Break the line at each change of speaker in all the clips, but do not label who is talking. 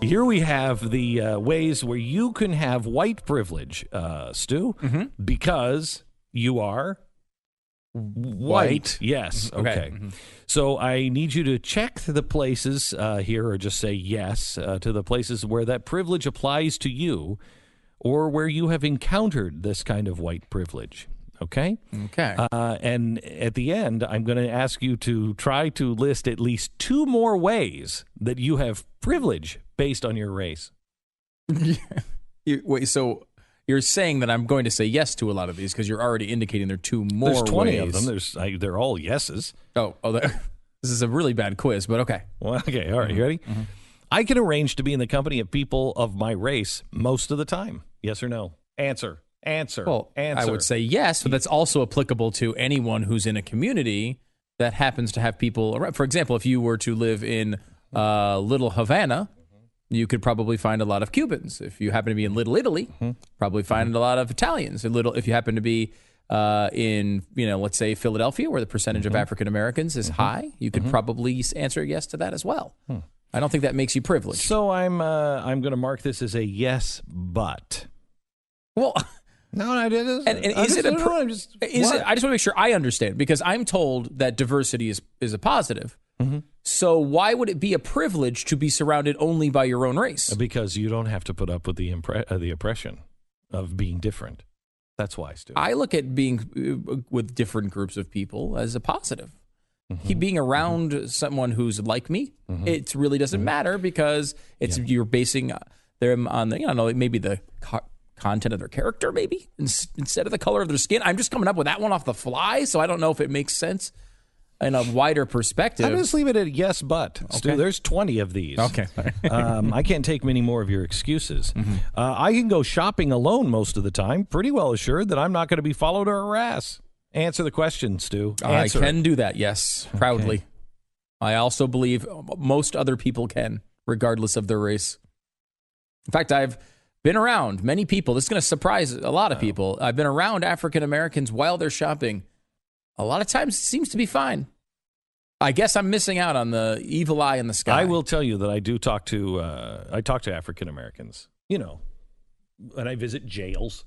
Here we have the ways where you can have white privilege, Stu, because you are white. Yes. Okay. So I need you to check the places here, or just say yes to the places where that privilege applies to you, or where you have encountered this kind of white privilege. Okay?
Okay.
And at the end, I'm going to ask you to try to list at least 2 more ways that you have privilege based on your race.
Wait, so you're saying that I'm going to say yes to a lot of these because you're already indicating there are 2 more
There's 20
ways.
of them. They're all yeses.
This is a really bad quiz, but okay.
Well, okay, all right, you ready? I can arrange to be in the company of people of my race most of the time. Yes or no? Answer.
Well,
answer.
I would say yes, but that's also applicable to anyone who's in a community that happens to have people around. For example, if you were to live in Little Havana, you could probably find a lot of Cubans. If you happen to be in Little Italy, probably find a lot of Italians. If you happen to be in, let's say Philadelphia, where the percentage of African Americans is high, you could probably answer yes to that as well. I don't think that makes you privileged.
So I'm going to mark this as a yes, but.
Well,
no, I didn't.
I just want to make sure I understand, because I'm told that diversity is a positive. So why would it be a privilege to be surrounded only by your own race?
Because you don't have to put up with the oppression of being different. That's why, Stu.
I look at being with different groups of people as a positive. Being around someone who's like me, it really doesn't matter, because you're basing them on maybe the content of their character, maybe instead of the color of their skin. I'm just coming up with that one off the fly, so I don't know if it makes sense in a wider perspective.
I'm just leave it at yes, but. Okay. Stu, there's 20 of these.
Okay.
I can't take many more of your excuses. I can go shopping alone most of the time, pretty well assured that I'm not going to be followed or harassed. Answer the question, Stu. Answer.
I can do that, yes, proudly. Okay. I also believe most other people can, regardless of their race. In fact, I've been around many people. This is going to surprise a lot of people. I've been around African Americans while they're shopping. A lot of times it seems to be fine. I guess I'm missing out on the evil eye in the sky.
I will tell you that I do talk to African Americans, when I visit jails.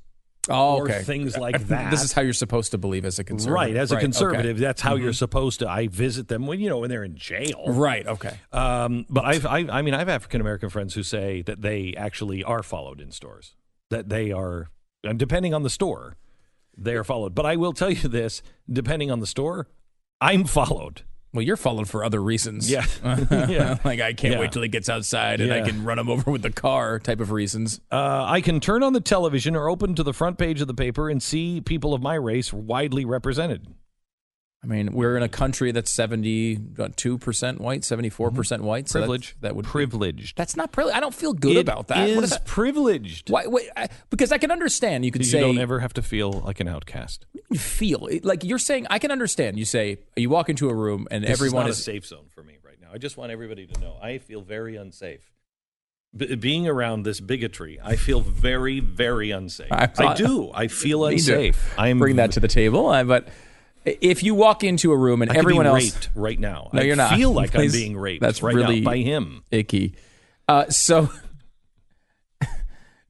Or
things like that.
This is how you're supposed to believe as a conservative.
Right, as a conservative, that's how you're supposed to. I visit them when they're in jail.
Right, okay.
But I have African American friends who say that they actually are followed in stores. That they are, and depending on the store, they are followed. But I will tell you this, depending on the store, I'm followed.
Well, you're followed for other reasons.
Yeah.
Like, I can't wait till he gets outside and I can run him over with the car type of reasons.
I can turn on the television or open to the front page of the paper and see people of my race widely represented.
I mean, we're in a country that's 72% white, 74% white. So
Privilege.
That would
privileged.
That's not privileged. I don't feel good about that.
What is that? Privileged.
Why? Wait, because I can understand. You could say
you don't ever have to feel like an outcast.
You feel like you're saying. I can understand. You say you walk into a room and everyone
is not a safe zone for me right now. I just want everybody to know I feel very unsafe. Being around this bigotry, I feel very, very unsafe. I do. I feel unsafe.
Bring that to the table, but. If you walk into a room and everyone else
raped right now,
no, you're not.
I feel like I'm being raped.
That's
right
really
now by him.
Icky. So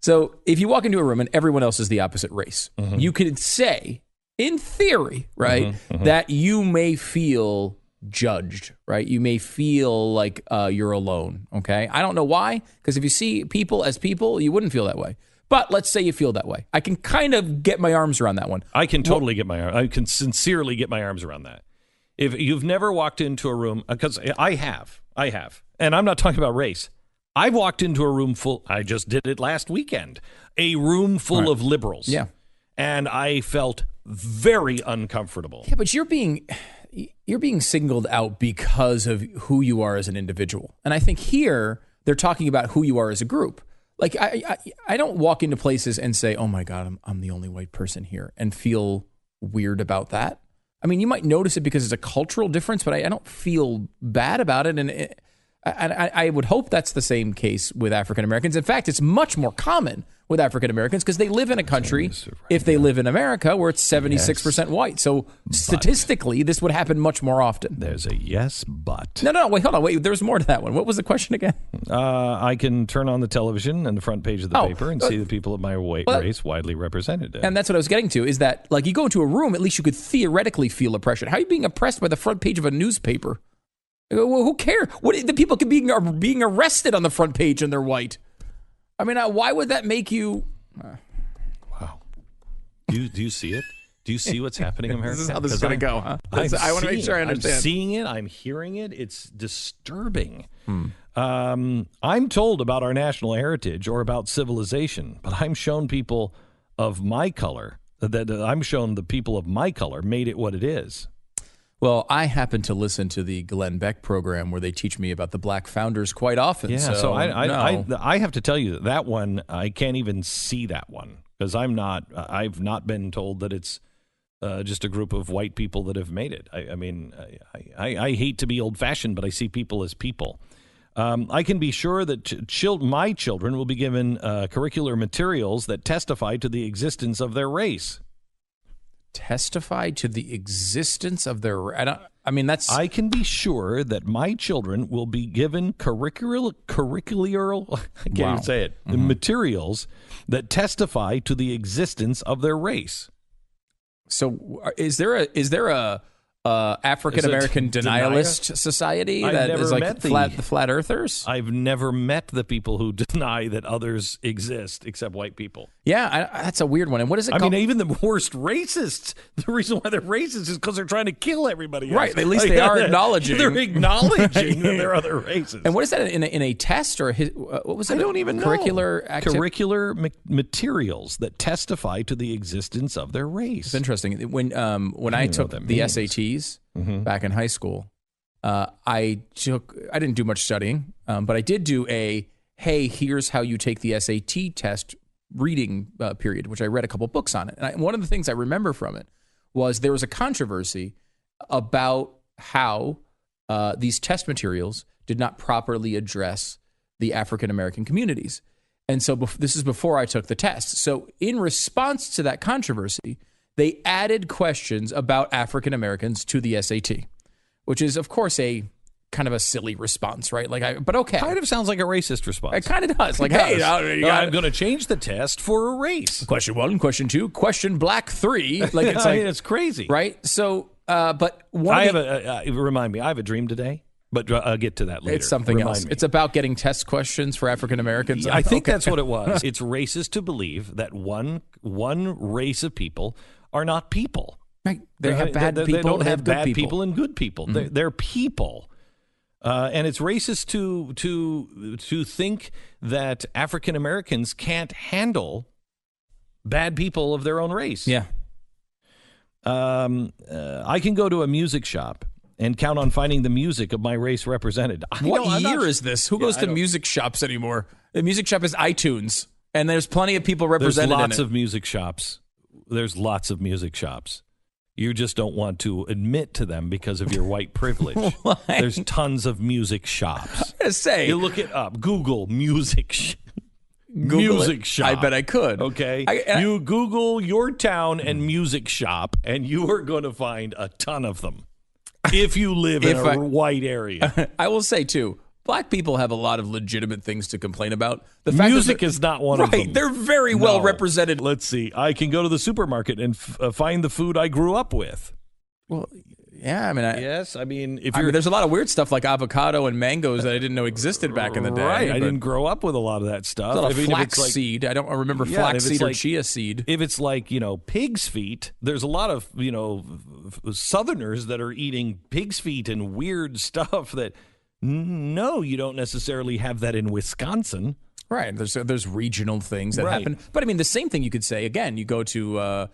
if you walk into a room and everyone else is the opposite race, you could say, in theory, right, that you may feel judged, right? You may feel like you're alone. Okay, I don't know why, because if you see people as people, you wouldn't feel that way. But let's say you feel that way. I can kind of get my arms around that one.
I can totally I can sincerely get my arms around that. If you've never walked into a room, because I have, and I'm not talking about race. I've walked into a room full, I just did it last weekend, a room full of liberals.
Yeah.
And I felt very uncomfortable.
Yeah, but you're being singled out because of who you are as an individual. And I think here they're talking about who you are as a group. Like, I don't walk into places and say, oh, my God, I'm the only white person here, and feel weird about that. I mean, you might notice it because it's a cultural difference, but I don't feel bad about it. And I would hope that's the same case with African Americans. In fact, it's much more common with African Americans because they live in a country, if they live in America, where it's 76% white. So statistically, this would happen much more often.
There's a yes, but.
No, wait, hold on. Wait, there's more to that one. What was the question again?
I can turn on the television and the front page of the paper and see the people of my race widely represented.
And that's what I was getting to, is that, like, you go into a room, at least you could theoretically feel oppression. How are you being oppressed by the front page of a newspaper? Well, who cares? The people are being arrested on the front page and they're white. I mean, why would that make you?
Wow. Do you see it? Do you see what's happening in America?
This is how this is going to go, huh? I want to make sure I understand.
I'm seeing it. I'm hearing it. It's disturbing. I'm told about our national heritage or about civilization, but I'm shown people of my color, I'm shown the people of my color made it what it is.
Well, I happen to listen to the Glenn Beck program where they teach me about the black founders quite often.
Yeah, so
no.
I have to tell you that one, I can't even see that one because I've not been told that it's just a group of white people that have made it. I hate to be old-fashioned, but I see people as people. I can be sure that my children will be given curricular materials that testify to the existence of their race.
Testify to the existence of their. I
can be sure that my children will be given curricular. I can't even say it. The materials that testify to the existence of their race.
So, is there a African American denialist society that is like the flat earthers?
I've never met the people who deny that others exist except white people.
Yeah, that's a weird one. And what is it called?
I mean, even the worst racists, the reason why they're racist is because they're trying to kill everybody else.
Right, at least they are acknowledging.
They're acknowledging that there are other races.
And what is that in a test or what was it?
I don't even know.
Curricular
materials that testify to the existence of their race.
It's interesting. When I took the SATs back in high school, I didn't do much studying, but I did do hey, here's how you take the SAT test reading period, which I read a couple books on it. And one of the things I remember from it was there was a controversy about how these test materials did not properly address the African American communities. And so this is before I took the test. So in response to that controversy, they added questions about African Americans to the SAT, which is, of course, a kind of a silly response, right? But okay.
Kind of sounds like a racist response.
It kind of does. I'm
going to change the test for a race.
Question 1, question 2, question black 3.
It's crazy,
right? So, but
remind me. I have a dream today. But I'll get to that later.
It's something else. It's about getting test questions for African Americans.
I think that's what it was. It's racist to believe that one race of people are not people.
Right. They have bad people.
They don't have bad
people.
people and good people. Mm-hmm. They're people. And it's racist to think that African Americans can't handle bad people of their own race.
Yeah.
I can go to a music shop and count on finding the music of my race represented.
What year is this? Who goes to music shops anymore? The music shop is iTunes, and there's plenty of people represented in it.
There's lots of music shops. There's lots of music shops. You just don't want to admit to them because of your white privilege. There's tons of music shops.
I say,
you look it up. Google music shop.
I bet I could.
Okay. You Google your town and music shop, and you are going to find a ton of them. If you live in a white area.
I will say, too, black people have a lot of legitimate things to complain about.
The fact music is not one of them.
Right, they're very well represented.
Let's see. I can go to the supermarket and find the food I grew up with.
Well, yeah,
there's
a lot of weird stuff like avocado and mangoes that I didn't know existed back in the day.
Right, I didn't grow up with a lot of that stuff.
A lot of flaxseed. I don't remember flaxseed or chia seed.
If it's like, pig's feet, there's a lot of, Southerners that are eating pig's feet and weird stuff that, no, you don't necessarily have that in Wisconsin.
Right, there's regional things that happen. But the same thing you could say, again, you go to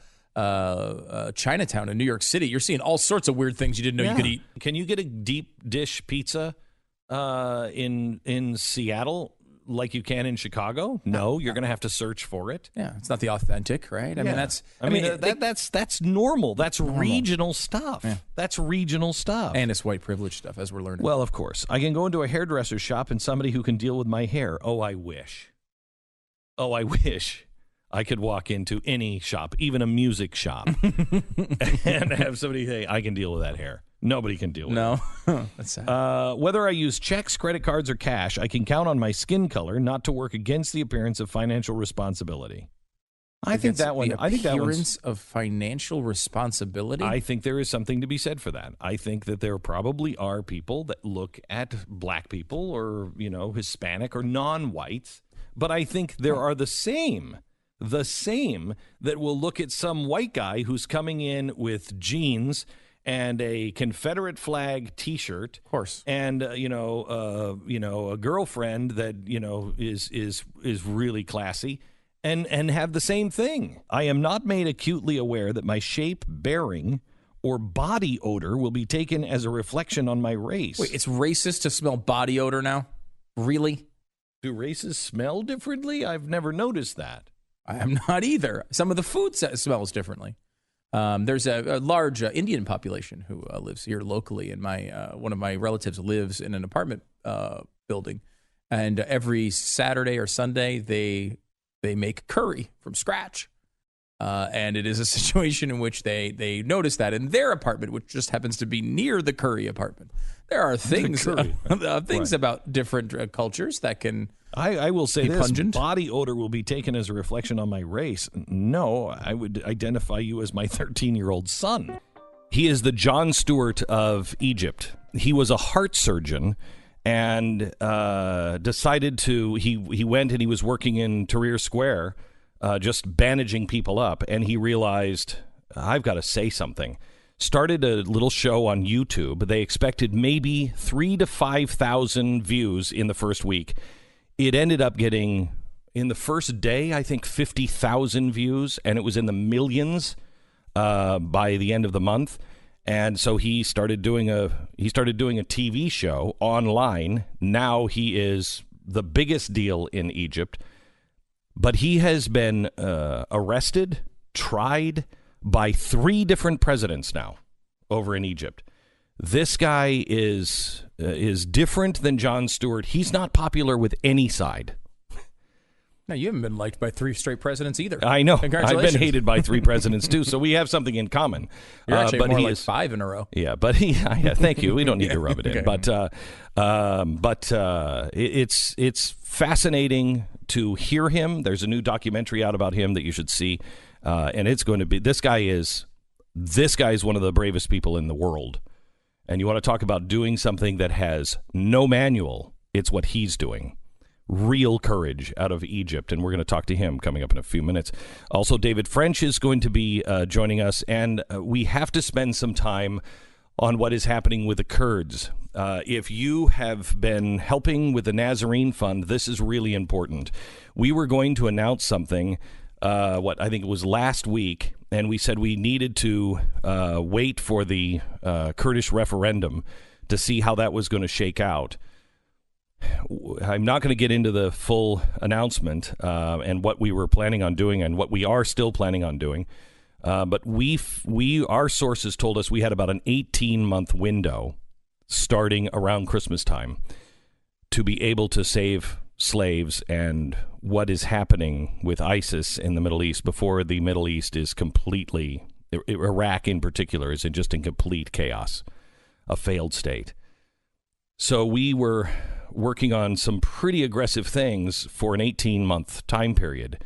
Chinatown in New York City, you're seeing all sorts of weird things you didn't know you could eat.
Can you get a deep dish pizza in Seattle like you can in Chicago? No, you're going to have to search for it.
Yeah, it's not the authentic, right? I mean,
that's normal. That's normal. Regional stuff. Yeah. That's regional stuff.
And it's white privilege stuff, as we're learning.
Well, of course. I can go into a hairdresser's shop and somebody who can deal with my hair. Oh, I wish. Oh, I wish I could walk into any shop, even a music shop, and have somebody say, I can deal with that hair. Nobody can deal with it.
No. That's sad.
Whether I use checks, credit cards, or cash, I can count on my skin color not to work against the appearance of financial responsibility. I think that one's
appearance of financial responsibility.
I think there is something to be said for that. I think that there probably are people that look at black people or, Hispanic or non-whites, but I think there are the same that will look at some white guy who's coming in with jeans and a Confederate flag T-shirt,
of course,
and a girlfriend that is really classy, and have the same thing. I am not made acutely aware that my shape, bearing, or body odor will be taken as a reflection on my race.
Wait, it's racist to smell body odor now? Really?
Do races smell differently? I've never noticed that.
I am not either. Some of the food smells differently. There's a large Indian population who lives here locally, and one of my relatives lives in an apartment building. And every Saturday or Sunday, they make curry from scratch. And it is a situation in which they notice that in their apartment, which just happens to be near the curry apartment. There are things right. about different cultures that can.
I will say this,
pungent.
Body odor will be taken as a reflection on my race. No, I would identify you as my 13-year-old son. He is the Jon Stewart of Egypt. He was a heart surgeon and decided to, he went and he was working in Tahrir Square, just bandaging people up, and he realized, I've got to say something. Started a little show on YouTube. They expected maybe 3,000 to 5,000 views in the first week. It ended up getting, in the first day, I think 50,000 views, and it was in the millions by the end of the month. And so he started doing a TV show online. Now he is the biggest deal in Egypt. But he has been arrested, tried by 3 different presidents now over in Egypt. This guy is different than Jon Stewart. He's not popular with any side.
No, you haven't been liked by 3 straight presidents either.
I know.
Congratulations.
I've been hated by 3 presidents too, so we have something in common.
You're actually more like 5 in a row.
Yeah, but thank you. We don't need to rub it in. Okay. But it's fascinating to hear him. There's a new documentary out about him that you should see, and it's going to be. This guy is one of the bravest people in the world. And you want to talk about doing something that has no manual, it's what he's doing. Real courage out of Egypt, and we're going to talk to him coming up in a few minutes. Also, David French is going to be joining us, and we have to spend some time on what is happening with the Kurds. If you have been helping with the Nazarene Fund, this is really important. We were going to announce something, I think it was last week, and we said we needed to wait for the Kurdish referendum to see how that was going to shake out. I'm not going to get into the full announcement and what we were planning on doing and what we are still planning on doing. But our sources told us we had about an 18-month window starting around Christmas time to be able to save slaves and what is happening with ISIS in the Middle East before the Middle East is completely, Iraq in particular, is just in complete chaos, a failed state. So we were working on some pretty aggressive things for an 18-month time period.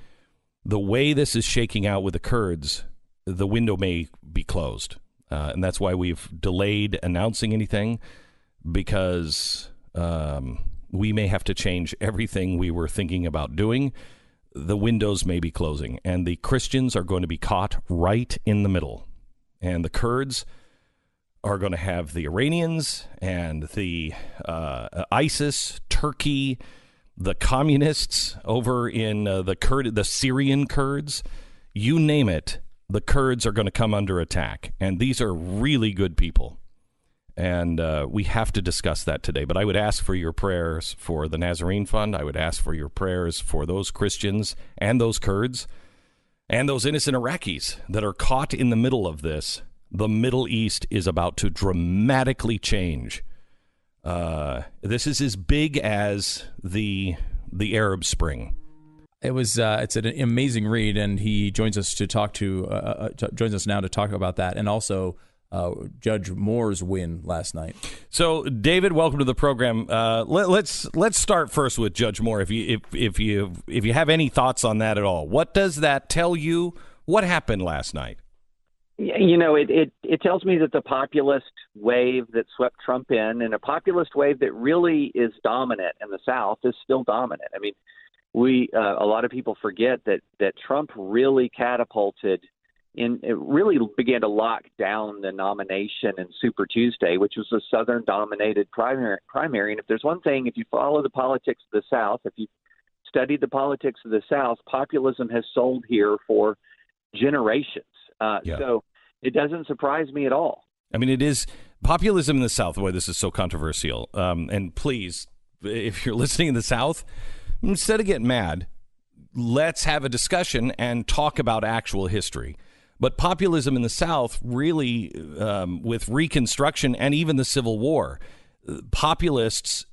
The way this is shaking out with the Kurds, the window may be closed. And that's why we've delayed announcing anything, because we may have to change everything we were thinking about doing. The windows may be closing, and the Christians are going to be caught right in the middle. And the Kurds are going to have the Iranians and the ISIS, Turkey, the communists over in the Syrian Kurds. You name it, the Kurds are going to come under attack. And these are really good people. And we have to discuss that today. But I would ask for your prayers for the Nazarene Fund. I would ask for your prayers for those Christians and those Kurds and those innocent Iraqis that are caught in the middle of this. The Middle East is about to dramatically change. This is as big as the Arab Spring.
It's an amazing read, and he joins us now to talk about that, and also Judge Moore's win last night.
So, David, welcome to the program. Let's start first with Judge Moore. If you have any thoughts on that at all, what does that tell you? What happened last night?
It tells me that the populist wave that swept Trump in, and a populist wave that really is dominant in the South, is still dominant. I mean, a lot of people forget that Trump really really began to lock down the nomination in Super Tuesday, which was a Southern-dominated primary. And if there's one thing, if you follow the politics of the South, if you studied the politics of the South, populism has sold here for generations. So it doesn't surprise me at all.
I mean, it is populism in the South. Boy, this is so controversial. And please, if you're listening in the South, instead of getting mad, let's have a discussion and talk about actual history. But populism in the South really, with Reconstruction and even the Civil War, populists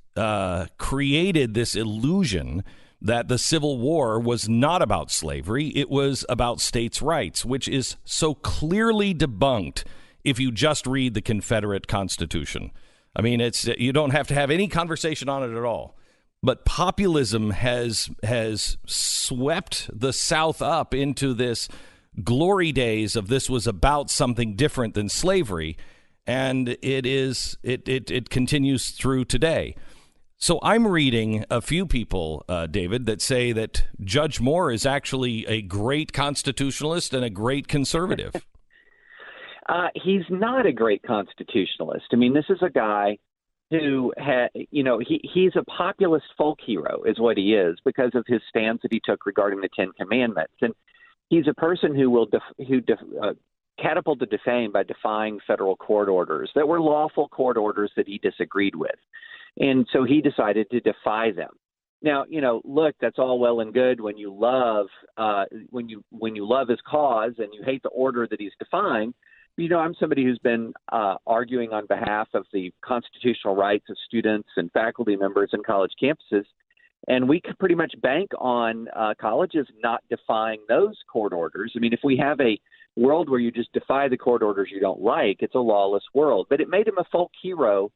created this illusion that the Civil War was not about slavery. It was about states' rights, which is so clearly debunked if you just read the Confederate Constitution. I mean, you don't have to have any conversation on it at all. But populism has swept the South up into this glory days of this was about something different than slavery, and it continues through today. So I'm reading a few people, David, that say that Judge Moore is actually a great constitutionalist and a great conservative.
He's not a great constitutionalist. I mean, this is a guy who he's a populist folk hero is what he is, because of his stance that he took regarding the Ten Commandments. And he's a person who will catapult to defame by defying federal court orders that were lawful court orders that he disagreed with. And so he decided to defy them. Now, look, that's all well and good when you love his cause and you hate the order that he's defying. I'm somebody who's been arguing on behalf of the constitutional rights of students and faculty members in college campuses, and we could pretty much bank on colleges not defying those court orders. I mean, if we have a world where you just defy the court orders you don't like, it's a lawless world. But it made him a folk hero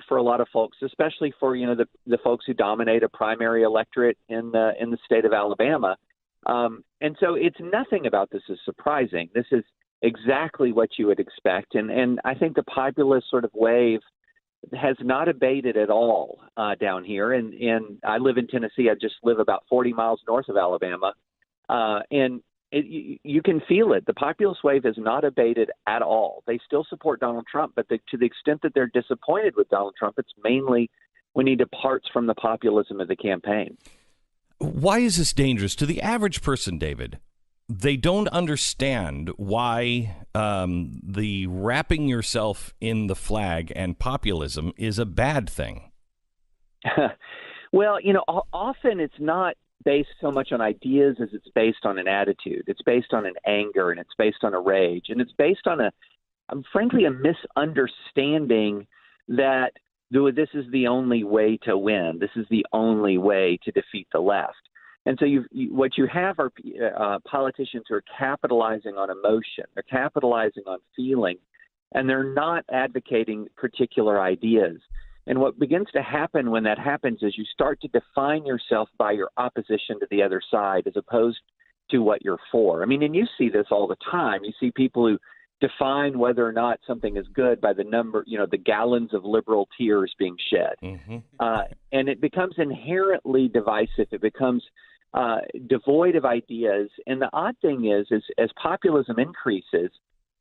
for a lot of folks, especially for the folks who dominate a primary electorate in the state of Alabama. And so it's nothing about this is surprising. This is exactly what you would expect. And I think the populist sort of wave has not abated at all down here. And I live in Tennessee. I just live about 40 miles north of Alabama. You can feel it. The populist wave has not abated at all. They still support Donald Trump, but to the extent that they're disappointed with Donald Trump, it's mainly when he departs from the populism of the campaign.
Why is this dangerous to the average person, David? They don't understand why the wrapping yourself in the flag and populism is a bad thing.
Well, often it's not based so much on ideas as it's based on an attitude. It's based on an anger, and it's based on a rage, and it's based on frankly, a misunderstanding that this is the only way to win. This is the only way to defeat the left. And so what you have are politicians who are capitalizing on emotion. They're capitalizing on feeling, and they're not advocating particular ideas. And what begins to happen when that happens is you start to define yourself by your opposition to the other side as opposed to what you're for. I mean, and you see this all the time. You see people who define whether or not something is good by the number, the gallons of liberal tears being shed. Mm-hmm. And it becomes inherently divisive. It becomes devoid of ideas. And the odd thing is as populism increases,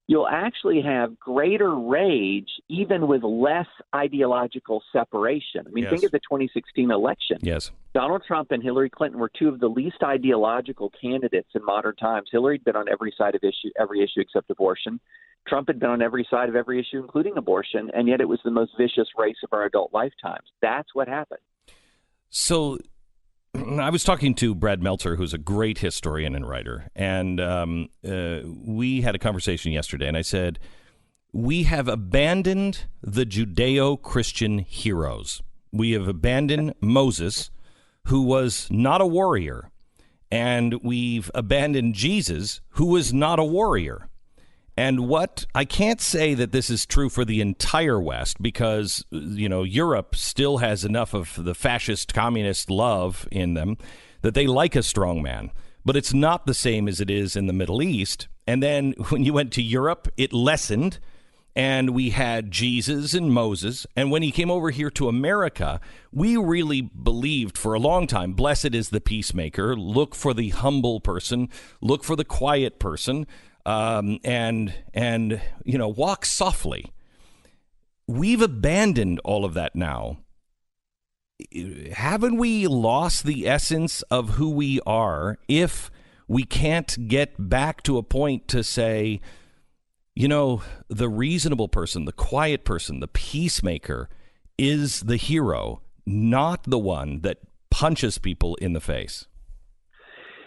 you'll actually have greater rage even with less ideological separation. I mean, Think of the 2016 election.
Yes.
Donald Trump and Hillary Clinton were two of the least ideological candidates in modern times. Hillary had been on every side of every issue except abortion. Trump had been on every side of every issue, including abortion, and yet it was the most vicious race of our adult lifetimes. That's what happened.
So I was talking to Brad Meltzer, who's a great historian and writer, and we had a conversation yesterday, and I said, we have abandoned the Judeo-Christian heroes. We have abandoned Moses, who was not a warrior, and we've abandoned Jesus, who was not a warrior. And what I can't say that this is true for the entire West, because, Europe still has enough of the fascist communist love in them that they like a strong man. But it's not the same as it is in the Middle East. And then when you went to Europe, it lessened. And we had Jesus and Moses. And when he came over here to America, we really believed for a long time, blessed is the peacemaker. Look for the humble person. Look for the quiet person. And walk softly. We've abandoned all of that now. Haven't we lost the essence of who we are if we can't get back to a point to say, the reasonable person, the quiet person, the peacemaker is the hero, not the one that punches people in the face?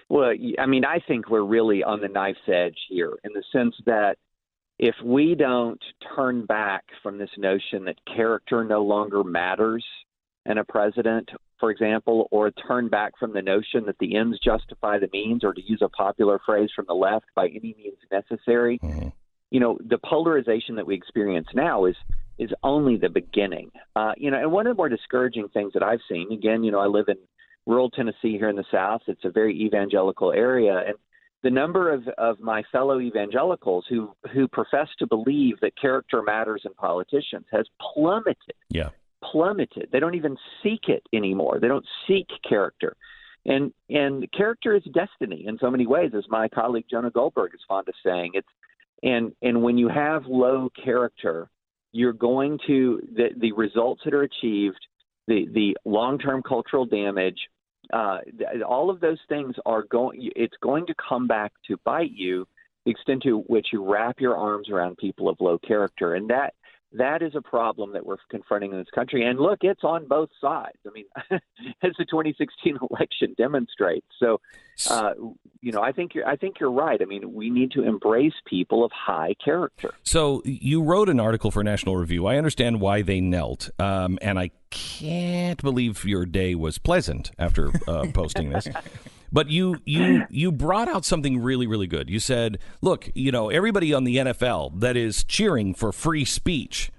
Well, I think we're really on the knife's edge here in the sense that if we don't turn back from this notion that character no longer matters in a president, for example, or turn back from the notion that the ends justify the means, or to use a popular phrase from the left, by any means necessary, the polarization that we experience now is only the beginning. And one of the more discouraging things that I've seen, again, I live in rural Tennessee here in the South. It's a very evangelical area. And the number of my fellow evangelicals who profess to believe that character matters in politicians has plummeted.
Yeah.
Plummeted. They don't even seek it anymore. They don't seek character. And character is destiny in so many ways, as my colleague Jonah Goldberg is fond of saying. And when you have low character, you're going to the results that are achieved, the long-term cultural damage, all of those things it's going to come back to bite you, the extent to which you wrap your arms around people of low character. And that is a problem that we're confronting in this country. And look, it's on both sides. As the 2016 election demonstrates. So, I think you're right. We need to embrace people of high character.
So you wrote an article for National Review. I understand why they knelt, and I can't believe your day was pleasant after posting this. But you brought out something really, really good. You said, look, everybody on the NFL that is cheering for free speech,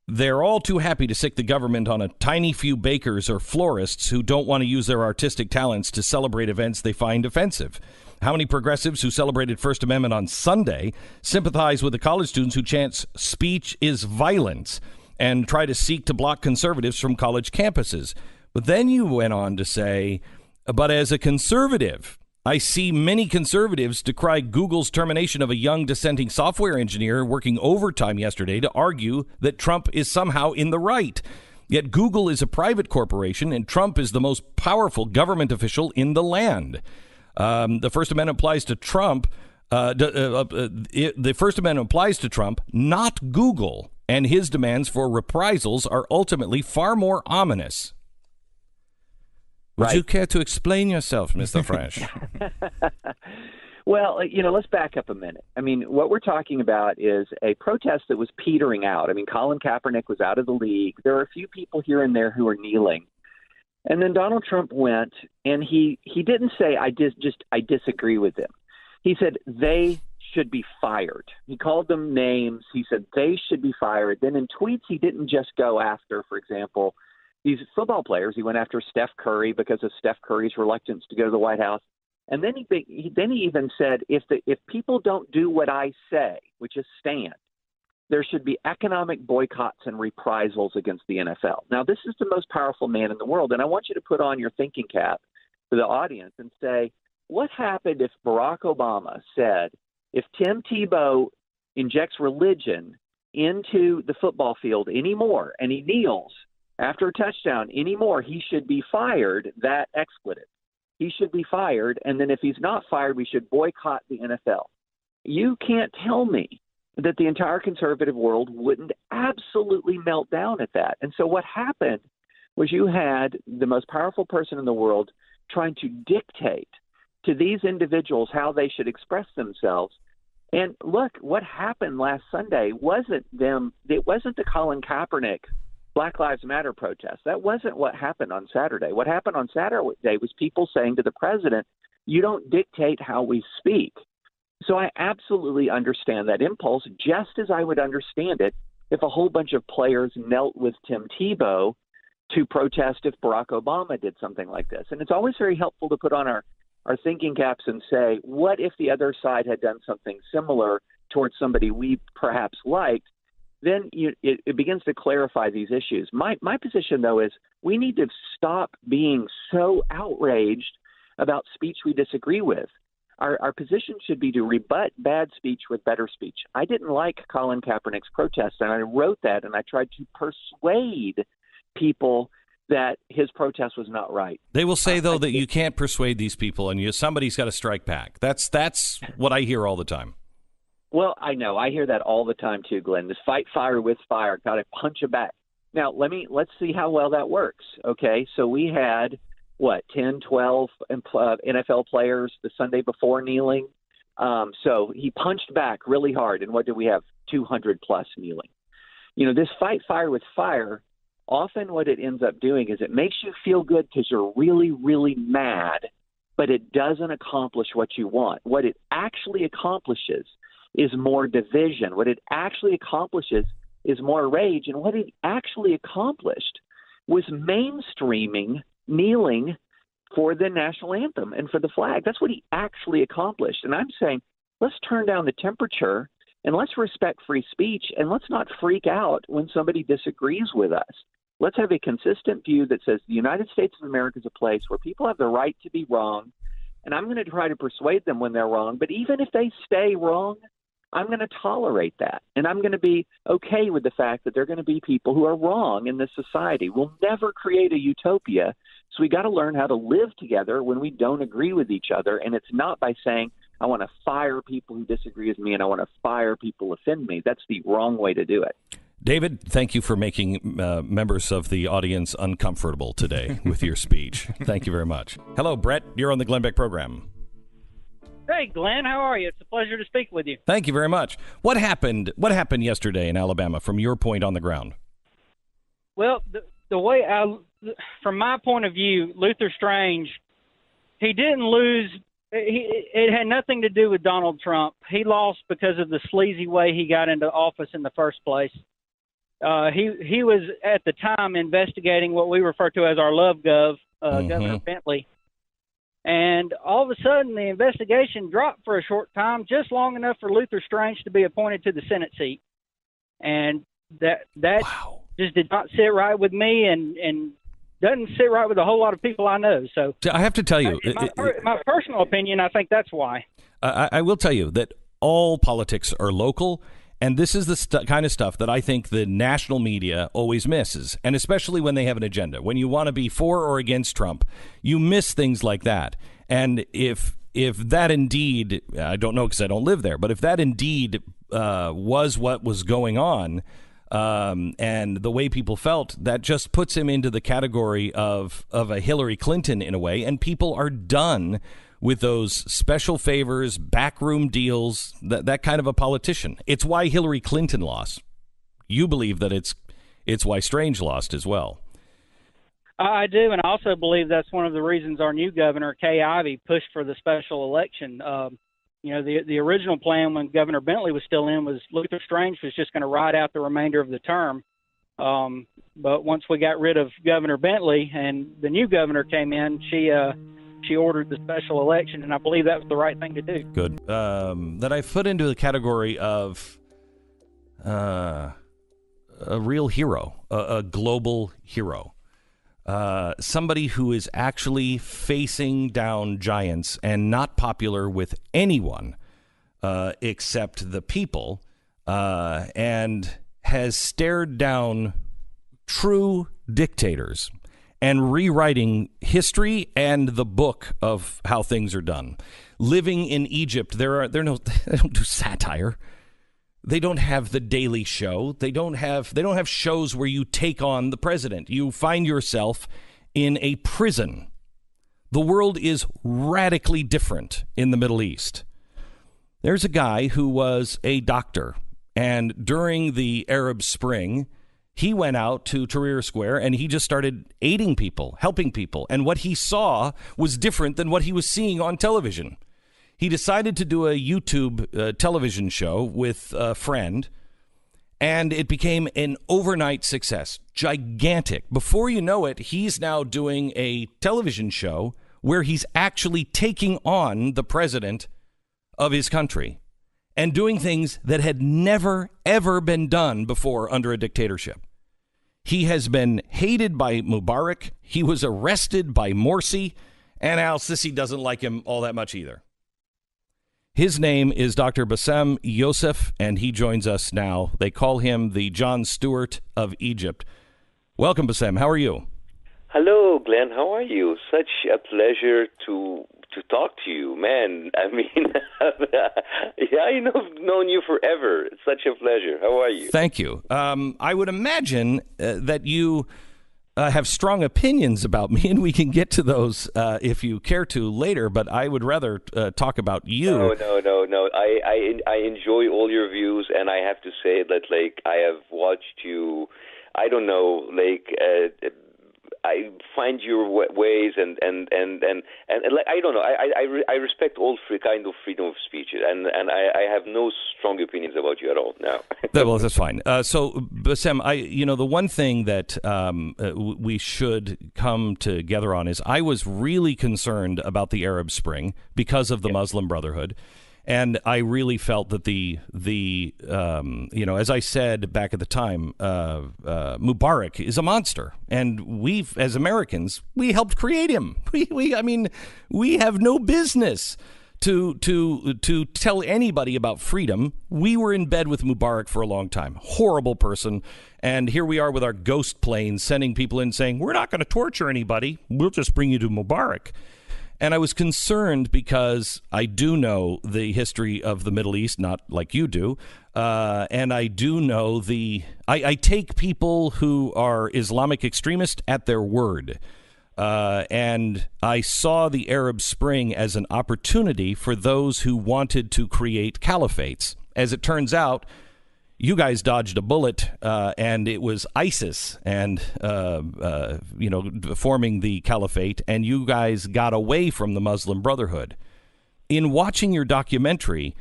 they're all too happy to sick the government on a tiny few bakers or florists who don't want to use their artistic talents to celebrate events they find offensive. How many progressives who celebrated First Amendment on Sunday sympathize with the college students who chant speech is violence and try to seek to block conservatives from college campuses? But then you went on to say, but as a conservative, I see many conservatives decry Google's termination of a young dissenting software engineer working overtime yesterday to argue that Trump is somehow in the right. Yet Google is a private corporation and Trump is the most powerful government official in the land. The First Amendment applies to Trump. The First Amendment applies to Trump, not Google, and his demands for reprisals are ultimately far more ominous. Would you care to explain yourself, Mr. Fresh?
Well, let's back up a minute. What we're talking about is a protest that was petering out. Colin Kaepernick was out of the league. There are a few people here and there who are kneeling. And then Donald Trump went, and he didn't say, I disagree with them. He said they should be fired. He called them names. He said they should be fired. Then in tweets, he didn't just go after, for example, these football players. He went after Steph Curry because of Steph Curry's reluctance to go to the White House. And then he even said, if people don't do what I say, which is stand, there should be economic boycotts and reprisals against the NFL. Now, this is the most powerful man in the world, and I want you to put on your thinking cap for the audience and say, what happened if Barack Obama said, if Tim Tebow injects religion into the football field anymore and he kneels after a touchdown anymore, he should be fired, that expletive. He should be fired, and then if he's not fired, we should boycott the NFL. You can't tell me that the entire conservative world wouldn't absolutely melt down at that. And so what happened was you had the most powerful person in the world trying to dictate to these individuals how they should express themselves. And look, what happened last Sunday wasn't the Colin Kaepernick Black Lives Matter protest. That wasn't what happened on Saturday. What happened on Saturday was people saying to the president, you don't dictate how we speak. So I absolutely understand that impulse, just as I would understand it if a whole bunch of players knelt with Tim Tebow to protest if Barack Obama did something like this. And it's always very helpful to put on our thinking caps and say, what if the other side had done something similar towards somebody we perhaps liked? Then it begins to clarify these issues. My position, though, is we need to stop being so outraged about speech we disagree with. Our position should be to rebut bad speech with better speech. I didn't like Colin Kaepernick's protest, and I wrote that, and I tried to persuade people that his protest was not right.
They will say, though, that you can't persuade these people, and somebody's got to strike back. That's what I hear all the time.
Well, I know. I hear that all the time, too, Glenn. This fight fire with fire. Got to punch it back. Now, let's see how well that works, okay? So we had 10, 12 NFL players the Sunday before kneeling. So he punched back really hard. And what did we have? 200 plus kneeling. This fight fire with fire, often what it ends up doing is it makes you feel good because you're really, really mad, but it doesn't accomplish what you want. What it actually accomplishes is more division. What it actually accomplishes is more rage. And what it actually accomplished was mainstreaming kneeling for the national anthem and for the flag. That's what he actually accomplished. And I'm saying, let's turn down the temperature and let's respect free speech, and let's not freak out when somebody disagrees with us. Let's have a consistent view that says the United States of America is a place where people have the right to be wrong, and I'm going to try to persuade them when they're wrong. But even if they stay wrong, I'm going to tolerate that, and I'm going to be okay with the fact that there are going to be people who are wrong in this society. We'll never create a utopia, so we got to learn how to live together when we don't agree with each other, and it's not by saying, I want to fire people who disagree with me and I want to fire people who offend me. That's the wrong way to do it.
David, thank you for making members of the audience uncomfortable today with your speech. Thank you very much. Hello, Brett. You're on the Glenn Beck program.
Hey, Glenn. How are you? It's a pleasure to speak with you.
Thank you very much. What happened yesterday in Alabama from your point on the ground?
Well, the way from my point of view, Luther Strange, he didn't lose. It had nothing to do with Donald Trump. He lost because of the sleazy way he got into office in the first place. He was at the time investigating what we refer to as our Love Gov, Governor Bentley. And all of a sudden, the investigation dropped for a short time, just long enough for Luther Strange to be appointed to the Senate seat. And that wow. Just did not sit right with me and doesn't sit right with a whole lot of people I know. So
I have to tell you,
my personal opinion, I think that's why.
I will tell you that all politics are local. And this is the kind of stuff that I think the national media always misses, and especially when they have an agenda. When you want to be for or against Trump, you miss things like that. And if that indeed, I don't know because I don't live there, but if that indeed was what was going on, and the way people felt, that just puts him into the category of a Hillary Clinton in a way, and people are done with those special favors, backroom deals, that kind of a politician. It's why Hillary Clinton lost. You believe that it's why Strange lost as well.
I do, and I also believe that's one of the reasons our new governor, Kay Ivey, pushed for the special election. The original plan when Governor Bentley was still in was Luther Strange was just going to ride out the remainder of the term. But once we got rid of Governor Bentley and the new governor came in, she ordered the special election, and I believe that was the right thing to do.
Good. That I put into the category of a real hero, a global hero, somebody who is actually facing down giants and not popular with anyone except the people, and has stared down true dictators and rewriting history and the book of how things are done. Living in Egypt, they don't do satire. They don't have the Daily Show. They don't have shows where you take on the president. You find yourself in a prison. The world is radically different in the Middle East. There's a guy who was a doctor, and during the Arab Spring, he went out to Tahrir Square and he just started aiding people, helping people. And what he saw was different than what he was seeing on television. He decided to do a YouTube television show with a friend, and it became an overnight success. Gigantic. Before you know it, he's now doing a television show where he's actually taking on the president of his country and doing things that had never, ever been done before under a dictatorship. He has been hated by Mubarak. He was arrested by Morsi, and Al-Sisi doesn't like him all that much either. His name is Dr. Bassem Youssef, and he joins us now. They call him the Jon Stewart of Egypt. Welcome, Bassem. How are you?
Hello, Glenn. How are you? Such a pleasure to talk to you, man. I mean, yeah, I've known you forever. It's such a pleasure. How are you?
Thank you. I would imagine that you have strong opinions about me, and we can get to those if you care to later, but I would rather talk about you.
No. I enjoy all your views, and I have to say that, like, I have watched you, I don't know, like, I find your ways and like, I don't know. I respect all kind of freedom of speech, and I have no strong opinions about you at all now.
Well, that's fine. So, Bassem, the one thing that we should come together on is I was really concerned about the Arab Spring because of the Muslim Brotherhood. And I really felt that as I said back at the time, Mubarak is a monster, and we've, as Americans, we helped create him. We have no business to tell anybody about freedom. We were in bed with Mubarak for a long time. Horrible person, and here we are with our ghost planes sending people in saying we're not going to torture anybody. We'll just bring you to Mubarak. And I was concerned because I do know the history of the Middle East, not like you do. And I do know I take people who are Islamic extremists at their word. And I saw the Arab Spring as an opportunity for those who wanted to create caliphates. As it turns out, you guys dodged a bullet, and it was ISIS and, forming the caliphate, and you guys got away from the Muslim Brotherhood. In watching your documentary,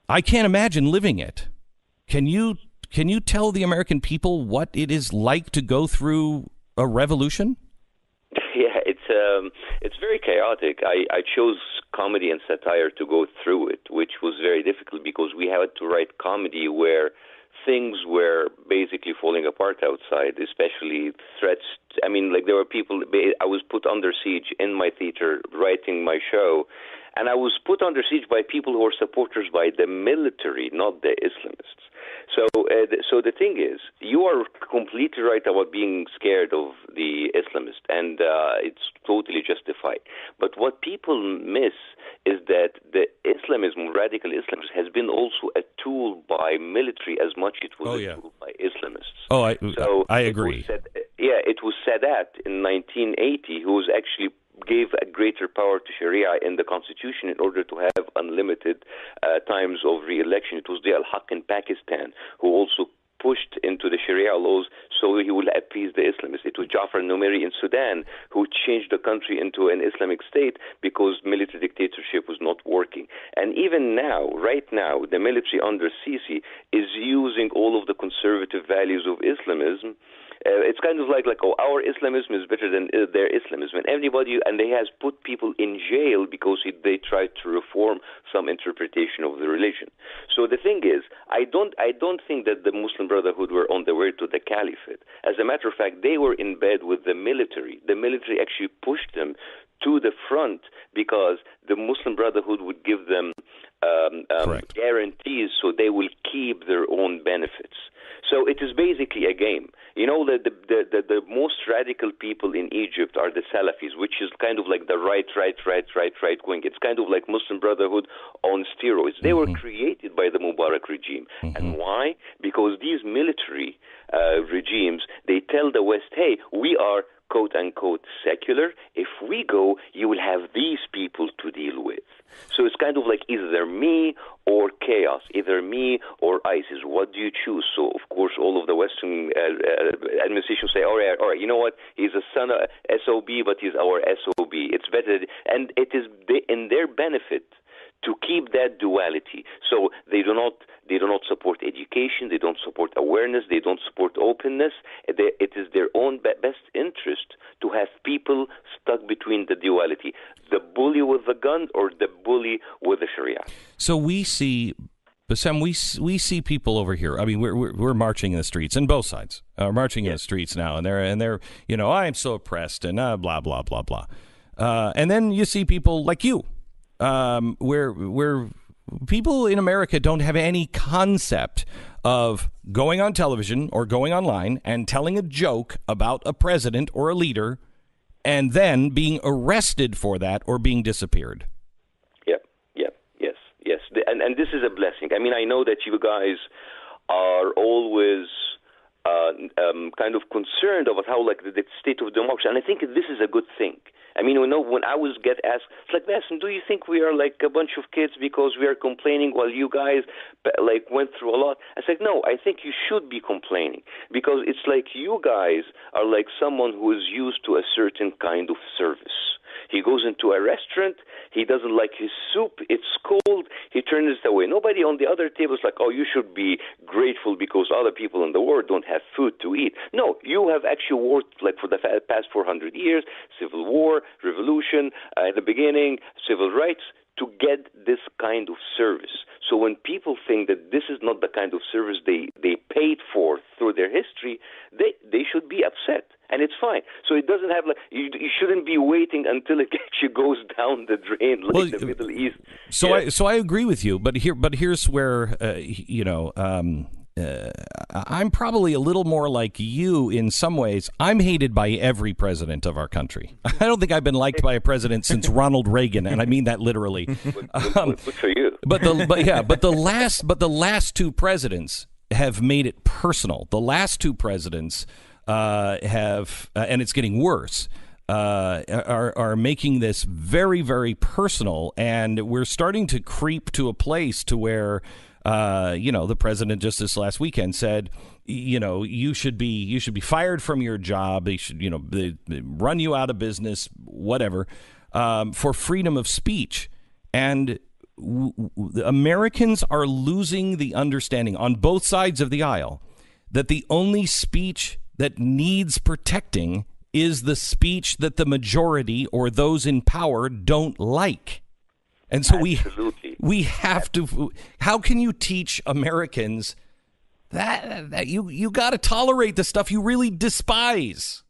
I can't imagine living it. Can you tell the American people what it is like to go through a revolution?
Yeah, it's very chaotic. I chose comedy and satire to go through it, which was very difficult because we had to write comedy where things were basically falling apart outside, especially threats. I mean, like, there were people, I was put under siege in my theater writing my show, and I was put under siege by people who were supporters by the military, not the Islamists. So the thing is, you are completely right about being scared of the Islamists, and it's totally justified. But what people miss is that the Islamism, radical Islamism, has been also a tool by military as much as it was a tool by Islamists. I
agree.
It was Sadat in 1980 who was actually gave a greater power to Sharia in the Constitution in order to have unlimited times of re-election. It was the Al-Haq in Pakistan who also pushed into the Sharia laws so he will appease the Islamists. It was Jafar Numeri in Sudan who changed the country into an Islamic state because military dictatorship was not working. And even now, right now, the military under Sisi is using all of the conservative values of Islamism. It's kind of like our Islamism is better than their Islamism, and they has put people in jail because they tried to reform some interpretation of the religion. So the thing is, I don't think that the Muslim Brotherhood were on the way to the caliphate. As a matter of fact, they were in bed with the military. The military actually pushed them to the front because the Muslim Brotherhood would give them guarantees so they will keep their own benefits. So it is basically a game. You know, the most radical people in Egypt are the Salafis, which is kind of like the right wing. It's kind of like Muslim Brotherhood on steroids. They were created by the Mubarak regime. And why? Because these military regimes, they tell the West, hey, we are quote-unquote secular. If we go, you will have these people to deal with. So it's kind of like either me or chaos, either me or ISIS. What do you choose? So, of course, all of the Western administrations say, all right, you know what? He's a son of SOB, but he's our SOB. It's better. And it is in their benefit to keep that duality. So they do not support education, they don't support awareness, they don't support openness. It is their own best interest to have people stuck between the duality, the bully with the gun or the bully with the Sharia.
So we see, Bassem, we see people over here. I mean, we're marching in the streets, and both sides are marching in the streets now, and they're you know, I am so oppressed, and blah blah blah blah. And then you see people like you. Where people in America don't have any concept of going on television or going online and telling a joke about a president or a leader and then being arrested for that or being disappeared.
Yes. And this is a blessing. I mean, I know that you guys are always kind of concerned about how, like, the state of democracy, and I think this is a good thing. I mean, when I always get asked, it's like, Bassem, do you think we are like a bunch of kids because we are complaining while you guys like went through a lot? I said, no, I think you should be complaining because it's like you guys are like someone who is used to a certain kind of service. He goes into a restaurant, he doesn't like his soup, it's cold, he turns it away. Nobody on the other table is like, oh, you should be grateful because other people in the world don't have food to eat. No, you have actually worked like for the past 400 years, civil war, revolution, at the beginning, civil rights, to get this kind of service. So when people think that this is not the kind of service they paid for through their history, they should be upset. And it's fine. So it doesn't have like you shouldn't be waiting until it actually goes down the drain like the Middle East.
So I agree with you, but here's where I'm probably a little more like you in some ways. I'm hated by every president of our country. I don't think I've been liked by a president since Ronald Reagan, and I mean that literally.
Good for you.
But the last two presidents have made it personal. The last two presidents have, and it's getting worse, are making this very, very personal, and we're starting to creep to a place to where, the president just this last weekend said, you should be fired from your job. They should, they run you out of business, whatever, for freedom of speech. And Americans are losing the understanding on both sides of the aisle that the only speech that needs protecting is the speech that the majority or those in power don't like. And so we have to. How can you teach Americans that you got to tolerate the stuff you really despise?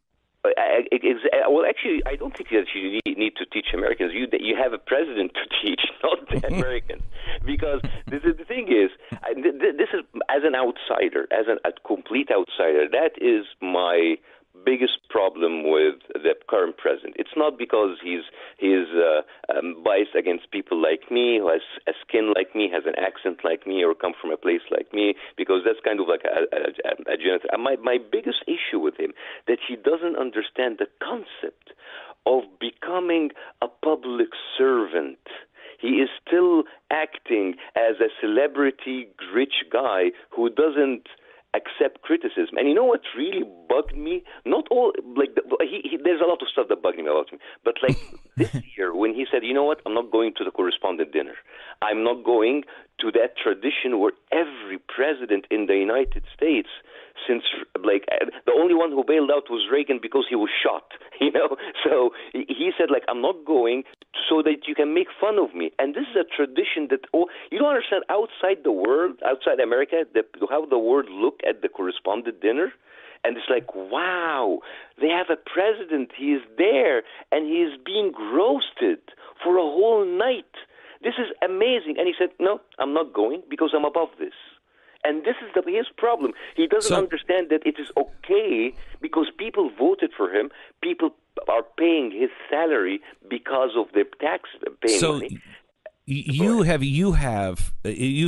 Well, actually, I don't think that you need to teach Americans. You have a president to teach, not the Americans. Because the thing is, this is, as an outsider, as a complete outsider, that is my biggest problem with the current president. It's not because he's biased against people like me, who has a skin like me, has an accent like me, or come from a place like me, because that's kind of like a genetic. My biggest issue with him, that he doesn't understand the concept of becoming a public servant. He is still acting as a celebrity, rich guy who doesn't accept criticism. And you know what really bugged me? Not all, like, there's a lot of stuff that bugged me about him. But like this year, when he said, you know what, I'm not going to the correspondent dinner. I'm not going to that tradition where every president in the United States, since like the only one who bailed out was Reagan because he was shot, So he said, like, I'm not going so that you can make fun of me. And this is a tradition that you don't understand outside the world, outside America, how the world look at the correspondent dinner. And it's like, wow, they have a president. He is there, and he is being roasted for a whole night. This is amazing. And he said, no, I'm not going because I'm above this. And this is his problem. He doesn't understand that it is okay because people voted for him. People are paying his salary because of the tax paying money.
You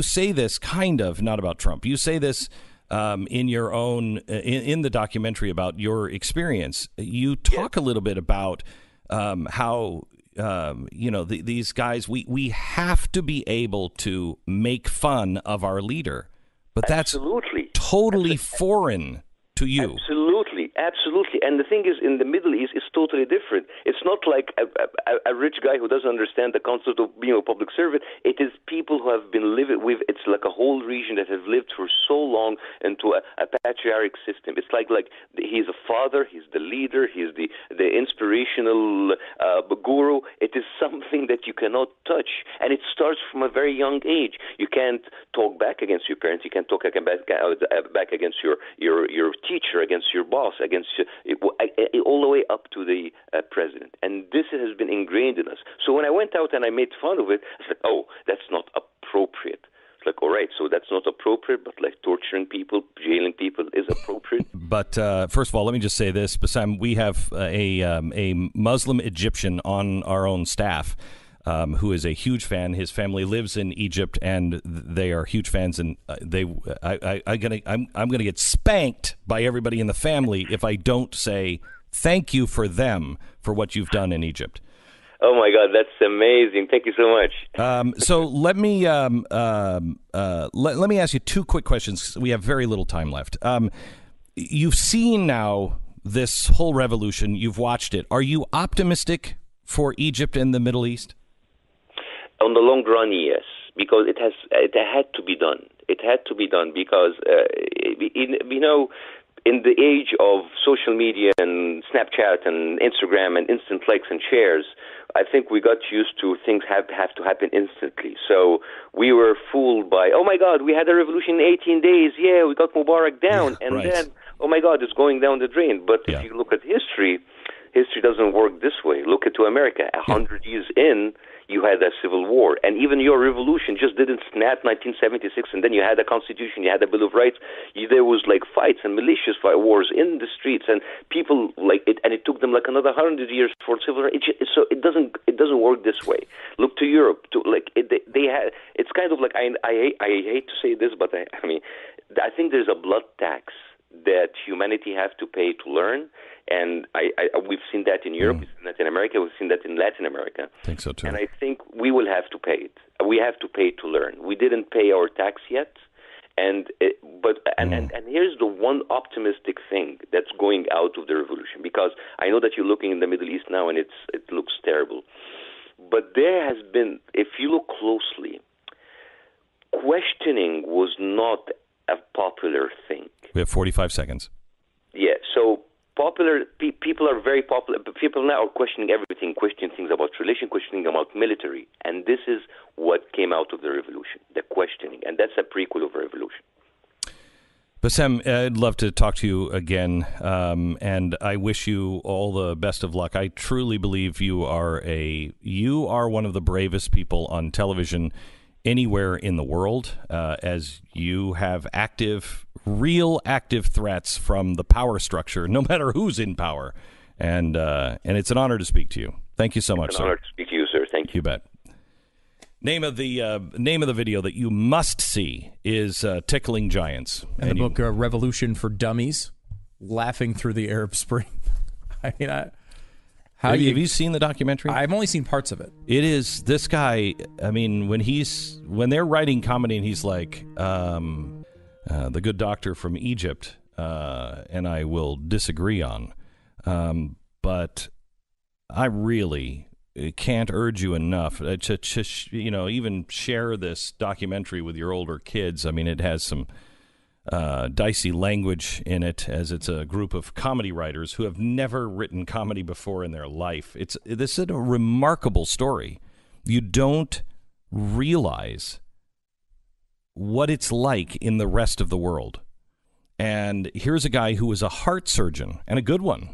say this kind of not about Trump. You say this in your own in the documentary about your experience. You talk a little bit about how these guys. We have to be able to make fun of our leader, but that's totally foreign to you.
Absolutely. And the thing is, in the Middle East, it's totally different. It's not like a rich guy who doesn't understand the concept of being a public servant. It is people who have been living with, it's like a whole region that have lived for so long into a patriarchic system. It's like he's a father, he's the leader, he's the inspirational guru. It is something that you cannot touch. And it starts from a very young age. You can't talk back against your parents. You can't talk back against your teacher, against your boss, against all the way up to the president. And this has been ingrained in us. So when I went out and I made fun of it, I said, oh, that's not appropriate. It's like, all right, so that's not appropriate, but like torturing people, jailing people is appropriate.
But first of all, let me just say this, Bassem, we have a Muslim Egyptian on our own staff who is a huge fan. His family lives in Egypt, and they are huge fans. And I'm gonna get spanked by everybody in the family if I don't say thank you for them for what you've done in Egypt.
Oh my God, that's amazing! Thank you so much.
So let me let me ask you two quick questions. We have very little time left. You've seen now this whole revolution. You've watched it. Are you optimistic for Egypt and the Middle East?
On the long run, yes, because it had to be done. It had to be done because in the age of social media and Snapchat and Instagram and instant likes and shares, I think we got used to things have to happen instantly. So we were fooled by, oh my God, we had a revolution in 18 days. Yeah, we got Mubarak down, then, oh my God, it's going down the drain. But if you look at history doesn't work this way. Look at America. 100 years in, you had a civil war. And even your revolution just didn't snap 1976, and then you had a constitution, you had a Bill of Rights. There was like fights and malicious wars in the streets, and people like it, and it took them like another 100 years for civil rights. So it doesn't work this way. Look to Europe. They had. It's kind of like I hate to say this, but I think there's a blood tax that humanity have to pay to learn. And we've seen that in Europe, we've seen that in America, we've seen that in Latin America.
I think so too.
And I think we will have to pay it. We have to pay to learn. We didn't pay our tax yet, and here's the one optimistic thing that's going out of the revolution, because I know that you're looking in the Middle East now and it looks terrible, but there has been, if you look closely, questioning was not a popular thing.
We have 45 seconds.
Yeah, so people are very popular. People now are questioning everything, questioning things about religion, questioning about military. And this is what came out of the revolution, the questioning. And that's a prequel of a revolution.
Bassem, I'd love to talk to you again, and I wish you all the best of luck. I truly believe you are one of the bravest people on television anywhere in the world, as you have real active threats from the power structure, no matter who's in power. And it's an honor to speak to you. Thank you so much, sir.
It's an honor to speak to you, sir. Thank you.
You bet. Name of the video that you must see is Tickling Giants.
And the book Revolution for Dummies, Laughing Through the Arab Spring. I mean,
have you seen the documentary?
I've only seen parts of it.
It is this guy. I mean, when they're writing comedy, and he's like, the good doctor from Egypt, and I will disagree on, but I really can't urge you enough to even share this documentary with your older kids. I mean, it has some dicey language in it, as it's a group of comedy writers who have never written comedy before in their life. This is a remarkable story. You don't realize what it's like in the rest of the world. And here's a guy who is a heart surgeon, and a good one.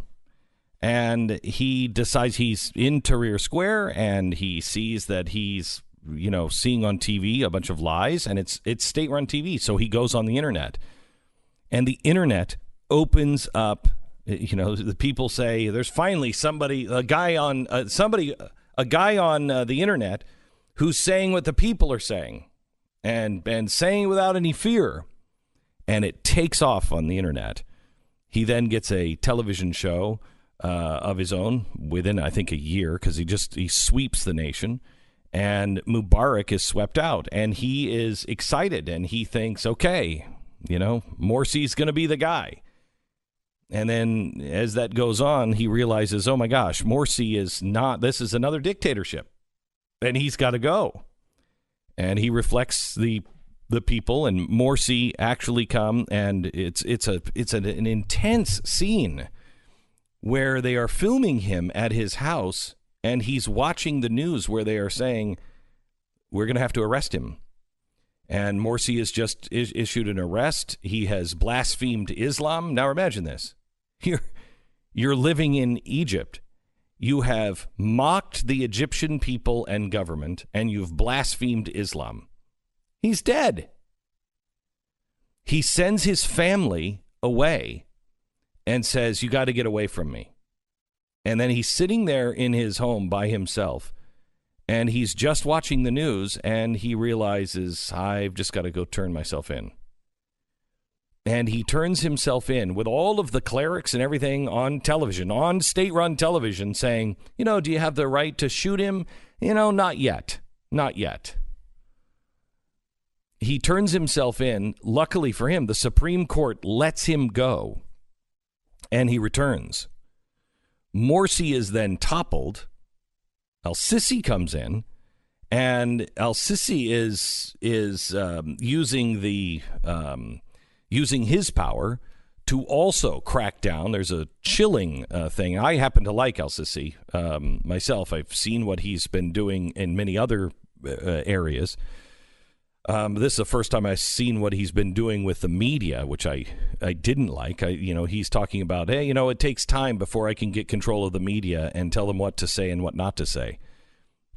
And he decides he's in Tahrir Square, and he sees that he's seeing on TV a bunch of lies, and it's state-run TV. So he goes on the internet, and the internet opens up. The people say there's finally a guy on the internet who's saying what the people are saying, and saying it without any fear, and it takes off on the internet. He then gets a television show of his own within, I think, a year, because he sweeps the nation, and Mubarak is swept out, and he is excited, and he thinks, okay, Morsi's going to be the guy. And then as that goes on, he realizes, oh my gosh, Morsi is not, this is another dictatorship, and he's got to go. And he reflects the people, and Morsi actually come, and it's an intense scene where they are filming him at his house, and he's watching the news where they are saying, we're going to have to arrest him. And Morsi has just issued an arrest. He has blasphemed Islam. Now imagine this. You're living in Egypt. You have mocked the Egyptian people and government, and you've blasphemed Islam. He's dead. He sends his family away and says, you got to get away from me. And then he's sitting there in his home by himself, and he's just watching the news, and he realizes, I've just got to go turn myself in. And he turns himself in with all of the clerics and everything on television, on state-run television, saying, do you have the right to shoot him? Not yet. Not yet. He turns himself in. Luckily for him, the Supreme Court lets him go, and he returns. Morsi is then toppled. Al-Sisi comes in, and Al-Sisi is using his power to also crack down. There's a chilling thing. I happen to like Al-Sisi myself. I've seen what he's been doing in many other areas. This is the first time I've seen what he's been doing with the media, which I didn't like. He's talking about, hey, it takes time before I can get control of the media and tell them what to say and what not to say.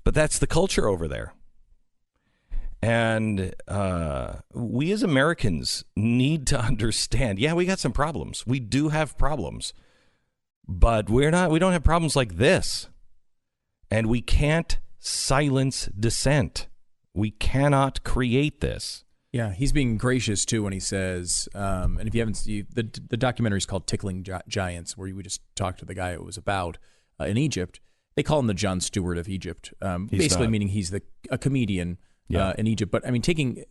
But that's the culture over there. And we as Americans need to understand, we got some problems. We do have problems. But we don't have problems like this. And we can't silence dissent. We cannot create this.
Yeah, he's being gracious, too, when he says, and if you haven't seen, the documentary is called Tickling Giants, where we just talked to the guy it was about in Egypt. They call him the Jon Stewart of Egypt, basically meaning he's a comedian in Egypt. But, taking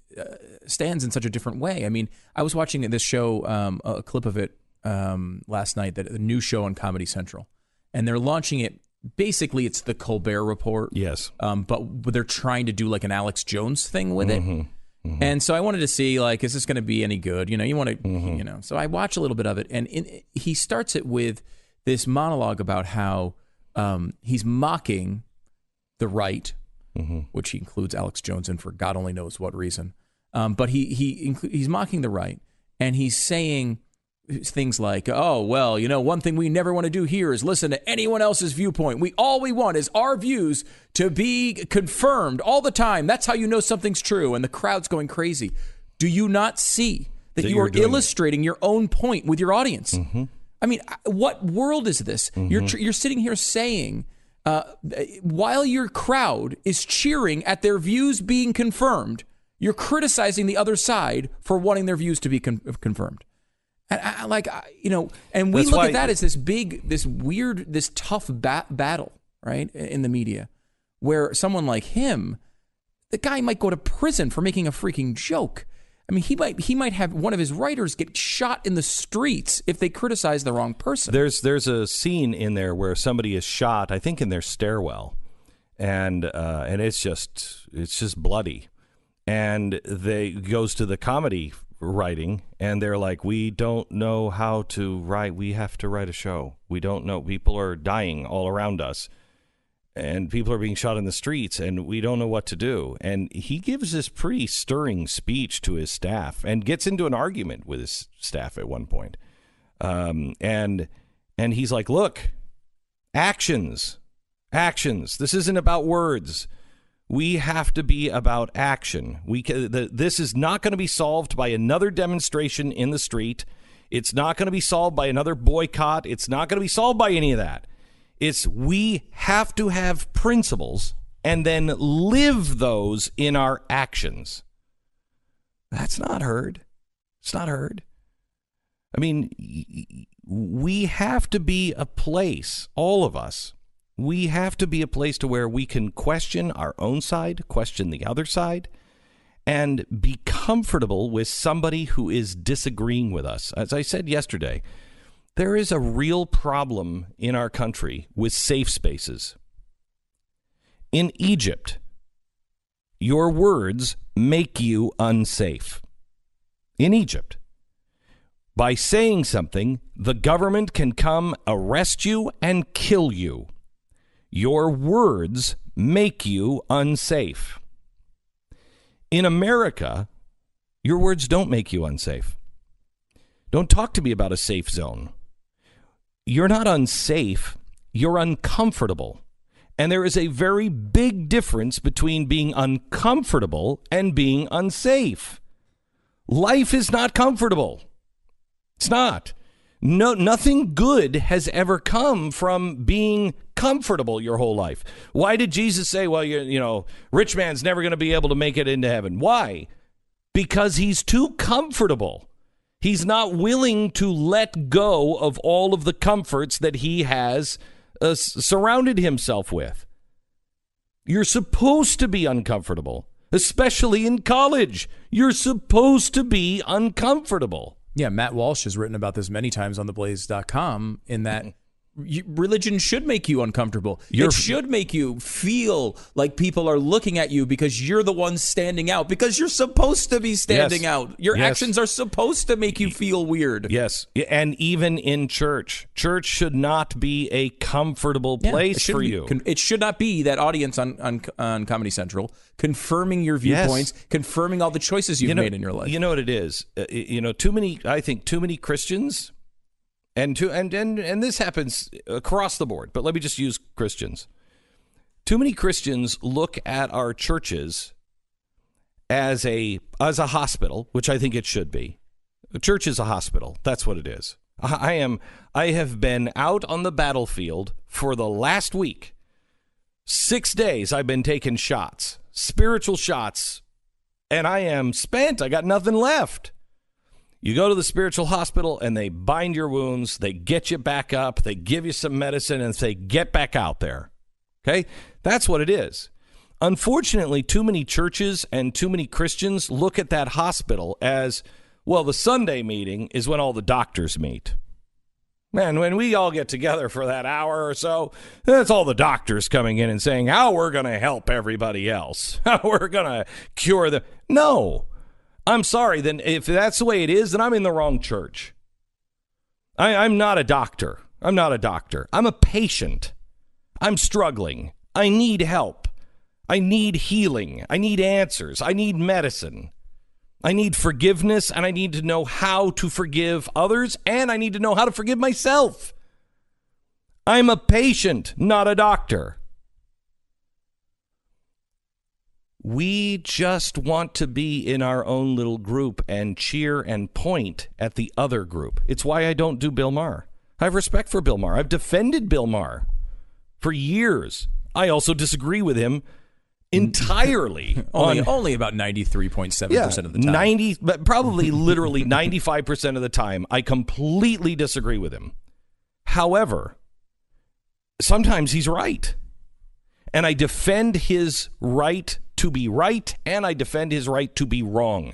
stands in such a different way. I was watching this show, a clip of it last night, the new show on Comedy Central, and they're launching it. Basically, it's the Colbert Report.
Yes.
But they're trying to do like an Alex Jones thing with it. Mm-hmm. And so I wanted to see, is this going to be any good? You want to, So I watch a little bit of it. And he starts it with this monologue about how he's mocking the right, which he includes Alex Jones in for God only knows what reason. But he's mocking the right. And he's saying things like, one thing we never want to do here is listen to anyone else's viewpoint. All we want is our views to be confirmed all the time. That's how you know something's true. And the crowd's going crazy. Do you not see that you are illustrating your own point with your audience? Mm-hmm. What world is this? Mm-hmm. You're sitting here saying, while your crowd is cheering at their views being confirmed, you're criticizing the other side for wanting their views to be confirmed. And we look at that as this weird, this tough battle, right, in the media, where someone like him, the guy might go to prison for making a freaking joke. He might have one of his writers get shot in the streets if they criticize the wrong person.
There's a scene in there where somebody is shot, I think in their stairwell, and it's just bloody, and they goes to the comedy writing, and they're like, we don't know how to write. We have to write a show. We don't know. People are dying all around us, and people are being shot in the streets, and we don't know what to do. And he gives this pretty stirring speech to his staff and gets into an argument with his staff at one point. And he's like, look, actions. This isn't about words. We have to be about action. This is not going to be solved by another demonstration in the street. It's not going to be solved by another boycott. It's not going to be solved by any of that. We have to have principles and then live those in our actions. That's not heard. It's not heard. I mean, we have to be a place, all of us, we have to be a place to where we can question our own side, question the other side, and be comfortable with somebody who is disagreeing with us. As I said yesterday, there is a real problem in our country with safe spaces. In Egypt, your words make you unsafe. In Egypt, by saying something, the government can come arrest you and kill you. Your words make you unsafe. In America, your words don't make you unsafe. Don't talk to me about a safe zone. You're not unsafe. You're uncomfortable. And there is a very big difference between being uncomfortable and being unsafe. Life is not comfortable. It's not. No, nothing good has ever come from being comfortable your whole life. Why did Jesus say, well, rich man's never going to be able to make it into heaven? Why? Because he's too comfortable. He's not willing to let go of all of the comforts that he has surrounded himself with. You're supposed to be uncomfortable, especially in college. You're supposed to be uncomfortable.
Yeah, Matt Walsh has written about this many times on theblaze.com in that religion should make you uncomfortable. It should make you feel like people are looking at you because you're the one standing out, because you're supposed to be standing out. Your actions are supposed to make you feel weird.
Yes, and even in church should not be a comfortable place for you.
It should not be that audience on Comedy Central confirming your viewpoints, confirming all the choices you've made in your life.
You know what it is? Too many Christians. And this happens across the board, but let me just use Christians. Too many Christians look at our churches as a hospital, which I think it should be. A church is a hospital. That's what it is. I have been out on the battlefield for the last week. 6 days I've been taking shots, spiritual shots, and I am spent. I got nothing left. You go to the spiritual hospital and they bind your wounds, they get you back up, they give you some medicine and say, get back out there. Okay? That's what it is. Unfortunately, too many churches and too many Christians look at that hospital as, well, the Sunday meeting is when all the doctors meet. Man, when we all get together for that hour or so, that's all the doctors coming in and saying how we're going to help everybody else, how we're going to cure them. No. I'm sorry, then if that's the way it is, then I'm in the wrong church. I'm not a doctor. I'm not a doctor. I'm a patient. I'm struggling. I need help. I need healing. I need answers. I need medicine. I need forgiveness, and I need to know how to forgive others, and I need to know how to forgive myself. I'm a patient, not a doctor. We just want to be in our own little group and cheer and point at the other group. It's why I don't do Bill Maher. I have respect for Bill Maher. I've defended Bill Maher for years. I also disagree with him entirely.
only about 93.7% of the time.
But probably literally 95% of the time, I completely disagree with him. However, sometimes he's right. And I defend his right to be right, and I defend his right to be wrong.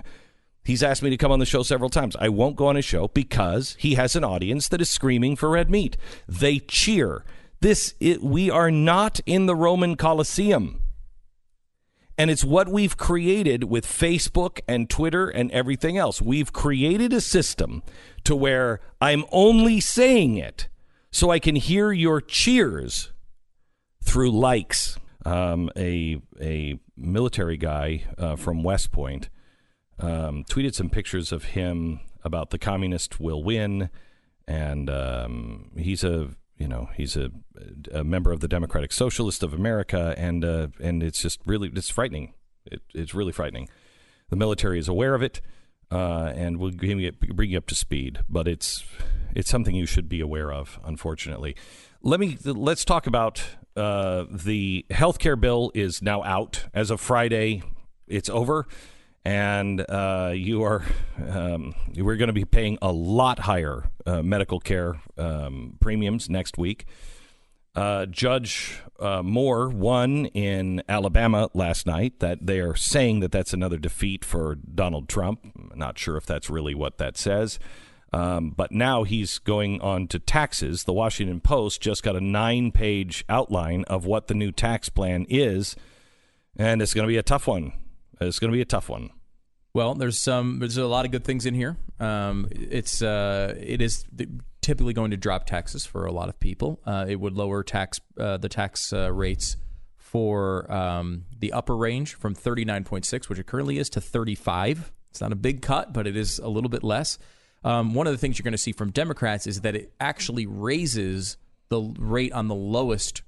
He's asked me to come on the show several times. I won't go on his show because he has an audience that is screaming for red meat. They cheer. We are not in the Roman Colosseum. And it's what we've created with Facebook and Twitter and everything else. We've created a system to where I'm only saying it so I can hear your cheers through likes. A military guy from West Point tweeted some pictures of him about the communists will win, and he's a he's a member of the Democratic Socialists of America, and it's just it's frightening. It's really frightening. The military is aware of it, and we'll bring you up to speed. But it's something you should be aware of. Unfortunately, let's talk about the healthcare bill is now out as of Friday. It's over. And we're going to be paying a lot higher medical care premiums next week. Judge Moore won in Alabama last night. That they are saying that's another defeat for Donald Trump. I'm not sure if that's really what that says. But now he's going on to taxes. The Washington Post just got a 9-page outline of what the new tax plan is, and it's going to be a tough one.
Well, there's a lot of good things in here. It is typically going to drop taxes for a lot of people. It would lower the tax rates for the upper range from 39.6, which it currently is, to 35. It's not a big cut, but it is a little bit less. One of the things you're going to see from Democrats is that it actually raises the rate on the lowest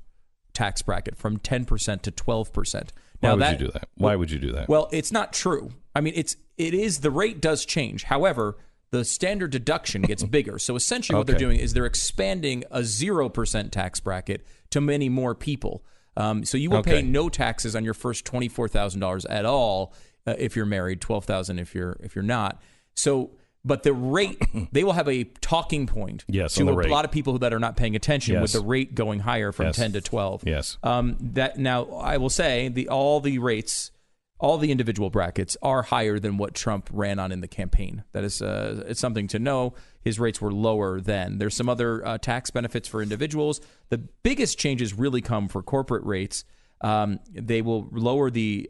tax bracket from 10% to 12%.
Why would you do that?
Well, it's not true. I mean, the rate does change. However, the standard deduction gets bigger. So essentially what they're doing is they're expanding a 0% tax bracket to many more people. So you will pay no taxes on your first $24,000 at all if you're married, $12,000 if you're not. So, but the rate, they will have a talking point to a lot of people that are not paying attention with the rate going higher from 10 to 12.
Yes.
Now, I will say all the rates, all the individual brackets are higher than what Trump ran on in the campaign. That is it's something to know. His rates were lower then. There's some other tax benefits for individuals. The biggest changes really come for corporate rates. They will lower the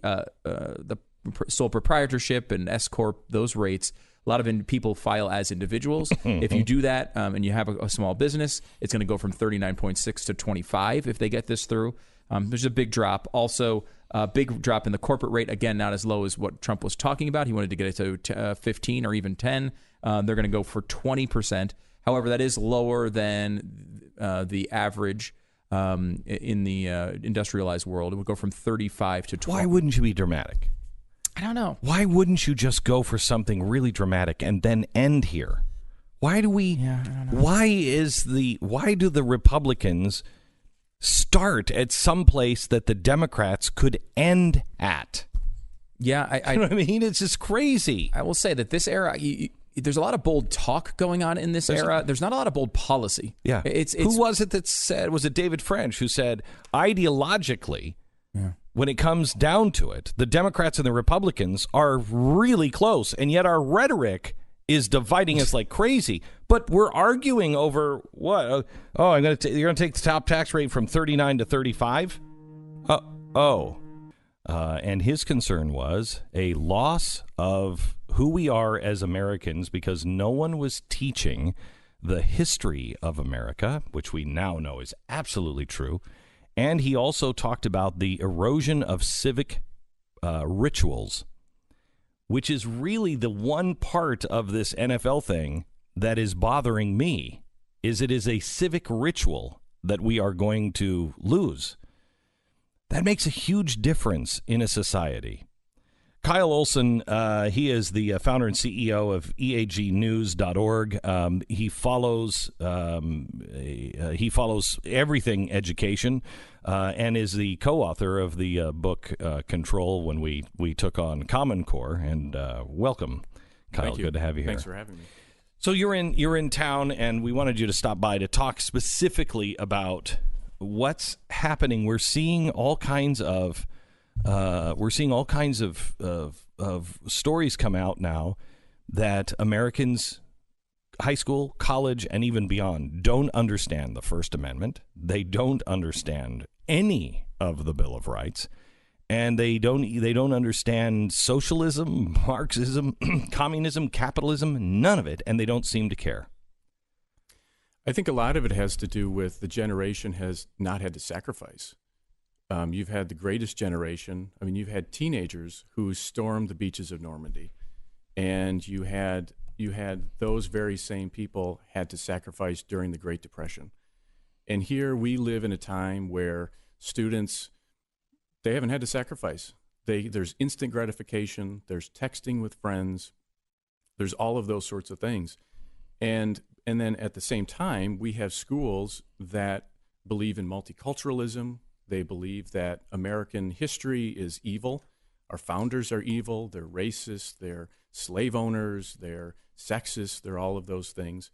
sole proprietorship and S corp, those rates. A lot of people file as individuals. If you do that and you have a small business, it's going to go from 39.6 to 25 if they get this through. There's a big drop. Also, a big drop in the corporate rate. Again, not as low as what Trump was talking about. He wanted to get it to 15 or even 10. They're going to go for 20%. However, that is lower than the average in the industrialized world. It would go from 35 to 20.
Why wouldn't you be dramatic?
I don't know.
Why wouldn't you just go for something really dramatic and then end here? Why do we?
Yeah, I don't know.
Why do the Republicans start at some place that the Democrats could end at?
Yeah,
you know what I mean? It's just crazy.
I will say that this era, there's a lot of bold talk going on in this era. There's not a lot of bold policy.
Yeah. Who was it that said? Was it David French who said ideologically? Yeah. When it comes down to it, the Democrats and the Republicans are really close, and yet our rhetoric is dividing us like crazy. But we're arguing over what? You're going to take the top tax rate from 39 to 35? And his concern was a loss of who we are as Americans because no one was teaching the history of America, which we now know is absolutely true. And he also talked about the erosion of civic rituals, which is really the one part of this NFL thing that is bothering me, is it is a civic ritual that we are going to lose. That makes a huge difference in a society. Kyle Olson, he is the founder and CEO of eagnews.org. He follows everything education and is the co-author of the book Control when we took on Common Core. And welcome, Kyle.
Thank you.
Good to have you here.
Thanks for having me.
So you're in town, and we wanted you to stop by to talk specifically about what's happening. We're seeing all kinds of stories come out now that Americans, high school, college, and even beyond, don't understand the First Amendment. They don't understand any of the Bill of Rights, and they don't understand socialism, Marxism, communism, capitalism, none of it, and they don't seem to care.
I think a lot of it has to do with the generation has not had to sacrifice. You've had the greatest generation. I mean, you've had teenagers who stormed the beaches of Normandy, and you had those very same people had to sacrifice during the Great Depression. And here we live in a time where students, they haven't had to sacrifice. There's instant gratification. There's texting with friends. There's all of those sorts of things. And then at the same time, we have schools that believe in multiculturalism. They believe that American history is evil. Our founders are evil. They're racist. They're slave owners. They're sexist. They're all of those things.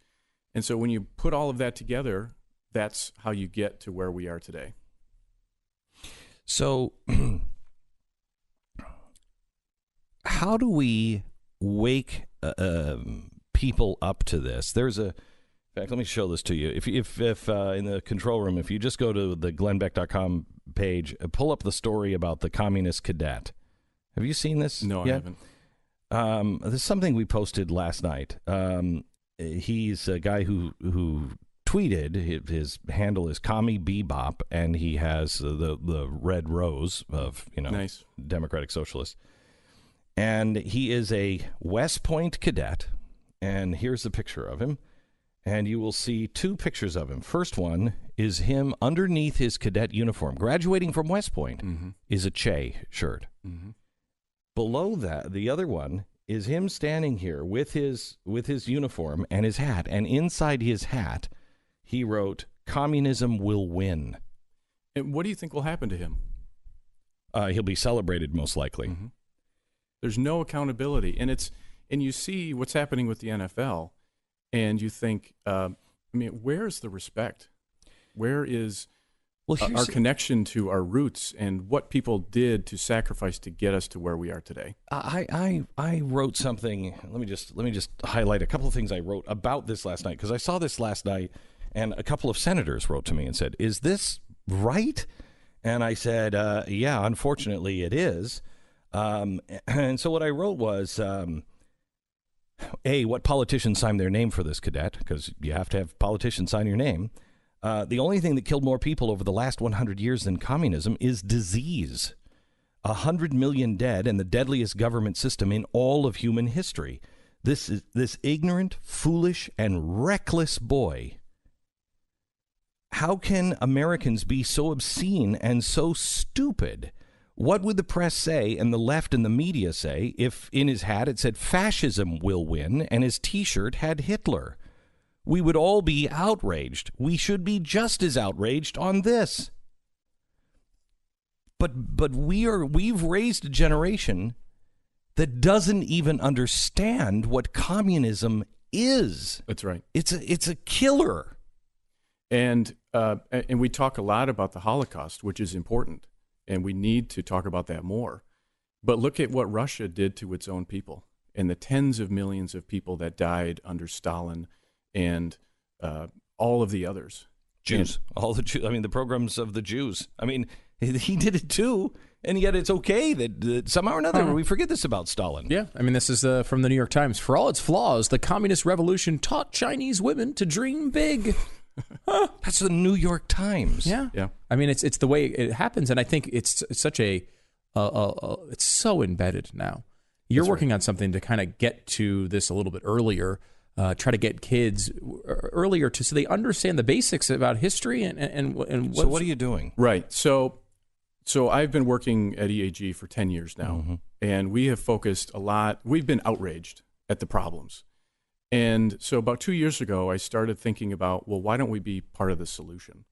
And so when you put all of that together, that's how you get to where we are today.
So how do we wake people up to this? There's in fact, let me show this to you. If in the control room, if you just go to the glennbeck.com page, pull up the story about the communist cadet. Have you seen this?
No, I haven't.
This is something we posted last night. He's a guy who tweeted. His handle is Commie Bebop, and he has the red rose of
Nice.
Democratic Socialists. And he is a West Point cadet. And here's the picture of him. And you will see two pictures of him. First one is him underneath his cadet uniform. Graduating from West Point is a Che shirt. Mm-hmm. Below that, the other one is him standing here with his uniform and his hat. And inside his hat, he wrote, "Communism will win."
And what do you think will happen to him?
He'll be celebrated, most likely.
Mm-hmm. There's no accountability. And you see what's happening with the NFL, and you think, where's the respect? Where is our connection to our roots and what people did to sacrifice to get us to where we are today?
I wrote something. Let me just highlight a couple of things I wrote about this last night, because I saw this last night, and a couple of senators wrote to me and said, "Is this right?" And I said, "Yeah, unfortunately, it is." And so what I wrote was, what politicians signed their name for this cadet, because you have to have politicians sign your name. The only thing that killed more people over the last 100 years than communism is disease. 100 million dead, and the deadliest government system in all of human history. This ignorant, foolish, and reckless boy. How can Americans be so obscene and so stupid? What would the press say and the left and the media say if in his hat it said "Fascism will win" and his T-shirt had Hitler? We would all be outraged. We should be just as outraged on this. But we've raised a generation that doesn't even understand what communism is.
That's right.
It's a killer.
And we talk a lot about the Holocaust, which is important, and we need to talk about that more. But look at what Russia did to its own people and the tens of millions of people that died under Stalin and all of the others.
Jews. All the Jews. I mean, the pogroms of the Jews. I mean, he did it too, and yet it's okay that somehow or another we forget this about Stalin.
Yeah, I mean, this is from the New York Times. For all its flaws, the communist revolution taught Chinese women to dream big.
That's the New York Times.
Yeah. I mean, it's the way it happens, and I think it's such it's so embedded now. You're working on something to kind of get to this a little bit earlier. Try to get kids earlier so they understand the basics about history and
so what are you doing?
Right. So I've been working at EAG for 10 years now, and we have focused a lot. We've been outraged at the problems. And so about 2 years ago, I started thinking about, well, why don't we be part of the solution?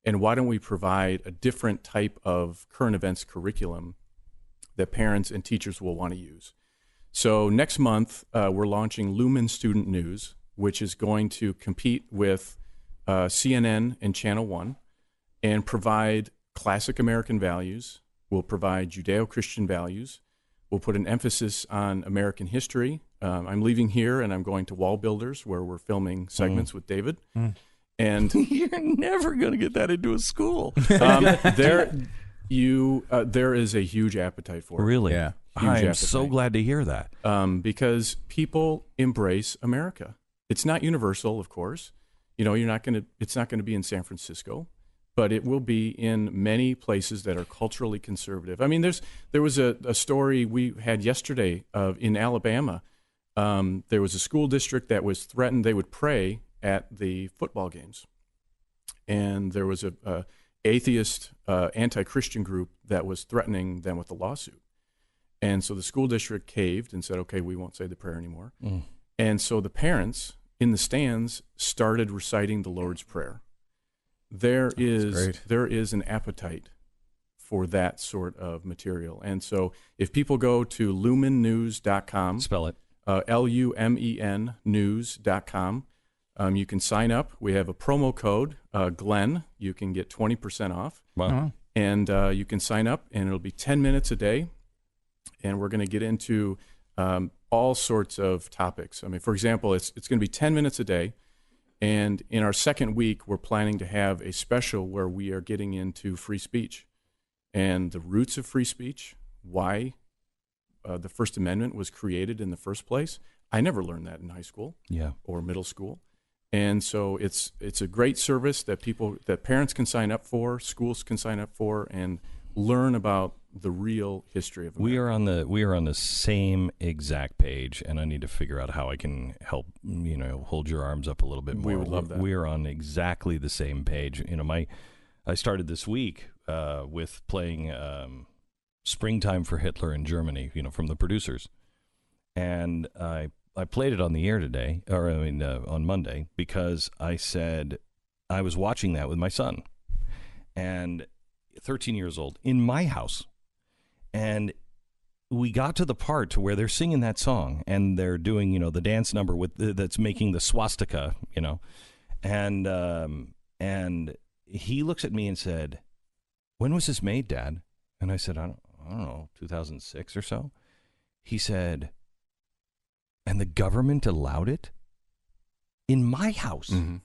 And why don't we provide a different type of current events curriculum that parents and teachers will want to use? So next month, we're launching Lumen Student News, which is going to compete with CNN and Channel 1 and provide classic American values. We'll provide Judeo-Christian values. We'll put an emphasis on American history. I'm leaving here and I'm going to Wall Builders, where we're filming segments with David. And
you're never going to get that into a school.
There is a huge appetite for it.
Really?
Yeah.
I'm so glad to hear that.
Because people embrace America. It's not universal, of course. It's not going to be in San Francisco, but it will be in many places that are culturally conservative. I mean, there was a story we had yesterday in Alabama. There was a school district that was threatened they would pray at the football games. and there was a atheist anti-Christian group that was threatening them with a lawsuit. And so the school district caved and said, okay, we won't say the prayer anymore. And so the parents in the stands started reciting the Lord's Prayer. There is an appetite for that sort of material. And so if people go to lumennews.com,
spell it,
LUMEN news.com, you can sign up. We have a promo code, Glenn. You can get 20% off.
Wow.
And you can sign up, and it'll be 10 minutes a day. And we're going to get into all sorts of topics. I mean, for example, it's going to be 10 minutes a day. And in our second week, we're planning to have a special where we are getting into free speech and the roots of free speech, why the First Amendment was created in the first place. I never learned that in high school or middle school. And so it's a great service that parents can sign up for, schools can sign up for, and learn about the real history of America.
We are on the same exact page, and I need to figure out how I can help, hold your arms up a little bit more.
We would love that.
We are on exactly the same page. I started this week with playing Springtime for Hitler in Germany, from the producers. And I played it on the air today, on Monday, because I said I was watching that with my son, and 13 years old, in my house. And we got to the part to where they're singing that song, and they're doing, the dance number that's making the swastika, and he looks at me and said, "When was this made, Dad?" And I said, I don't know, 2006 or so. He said, "And the government allowed it in my house."
Mm-hmm.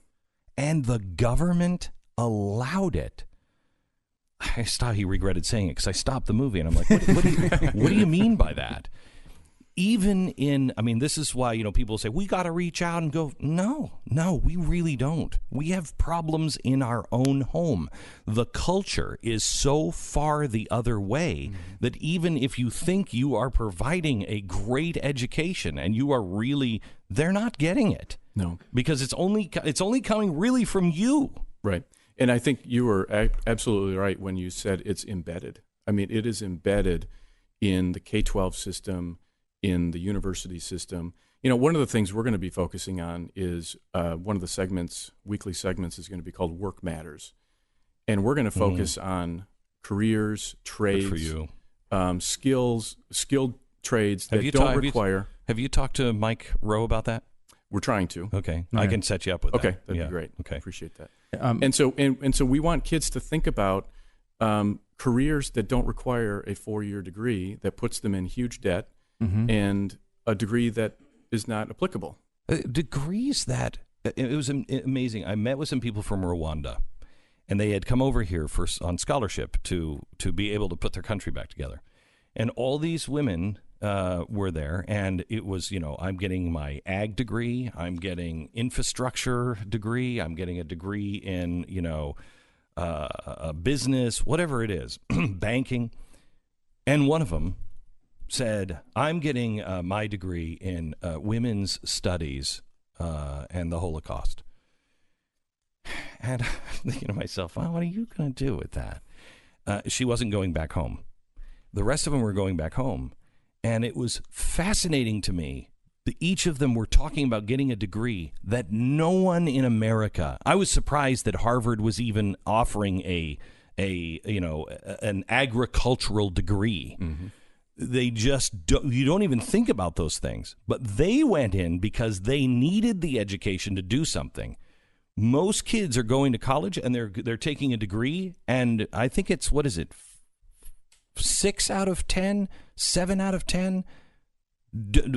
And the government allowed it. He regretted saying it because I stopped the movie, and I'm like, what do you mean by that? Even this is why, people say, we got to reach out and go, no, we really don't. We have problems in our own home. The culture is so far the other way that even if you think you are providing a great education and you are really, they're not getting it.
No.
Because it's only coming really from you.
Right. And I think you were absolutely right when you said it's embedded. I mean, it is embedded in the K-12 system, in the university system. One of the things we're going to be focusing on is one of the weekly segments is going to be called Work Matters. And we're going to focus on careers, trades,
good for you.
Skilled trades that don't require.
Have you talked to Mike Rowe about that?
We're trying to.
Okay. I can set you up with that.
Okay, that'd be great.
Okay.
Appreciate that. And so we want kids to think about careers that don't require a 4-year degree that puts them in huge debt and a degree that is not applicable.
Degrees that it was amazing. I met with some people from Rwanda, and they had come over here on scholarship to be able to put their country back together. And all these women were there, and it was, I'm getting my ag degree, I'm getting infrastructure degree, I'm getting a degree in, a business, whatever it is, banking. And one of them said, I'm getting my degree in women's studies and the Holocaust. And I'm thinking to myself, well, what are you going to do with that? She wasn't going back home. The rest of them were going back home. And it was fascinating to me that each of them were talking about getting a degree that no one in America. I was surprised that Harvard was even offering an agricultural degree. Mm-hmm. They just you don't even think about those things. But they went in because they needed the education to do something. Most kids are going to college and they're taking a degree, and I think it's 6 out of 10, 7 out of 10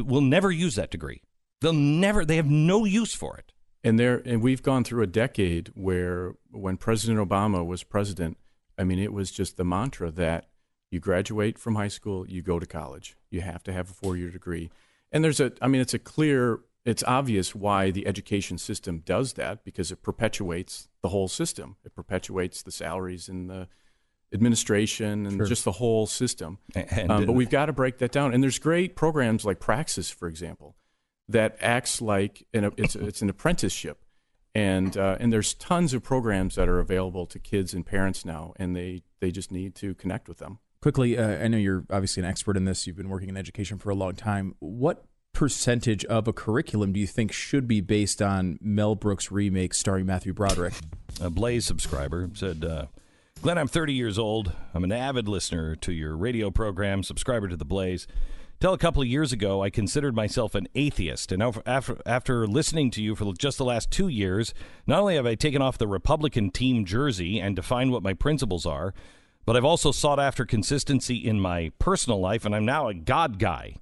will never use that degree. They have no use for it.
And we've gone through a decade where when President Obama was president, it was just the mantra that you graduate from high school, you go to college. You have to have a 4-year degree. And it's obvious why the education system does that, because it perpetuates the whole system. It perpetuates the salaries and the administration and just the whole system. But we've got to break that down. And there's great programs like Praxis, for example, that acts like it's an apprenticeship. And there's tons of programs that are available to kids and parents now, and they just need to connect with them.
Quickly, I know you're obviously an expert in this. You've been working in education for a long time. What percentage of a curriculum do you think should be based on Mel Brooks' remake starring Matthew Broderick?
A Blaze subscriber said, Glenn, I'm 30 years old. I'm an avid listener to your radio program, subscriber to the Blaze. Till a couple of years ago, I considered myself an atheist. And now after listening to you for just the last 2 years, not only have I taken off the Republican team jersey and defined what my principles are, but I've also sought after consistency in my personal life, and I'm now a God guy.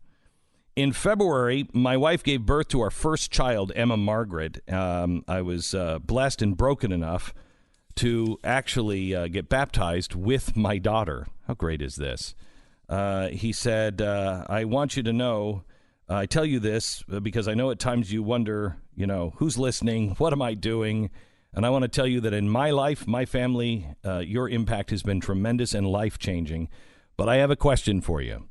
In February, my wife gave birth to our first child, Emma Margaret. I was blessed and broken enough to actually get baptized with my daughter. How great is this? He said, I want you to know, I tell you this because I know at times you wonder, who's listening? What am I doing? And I want to tell you that in my life, my family, your impact has been tremendous and life-changing. But I have a question for you.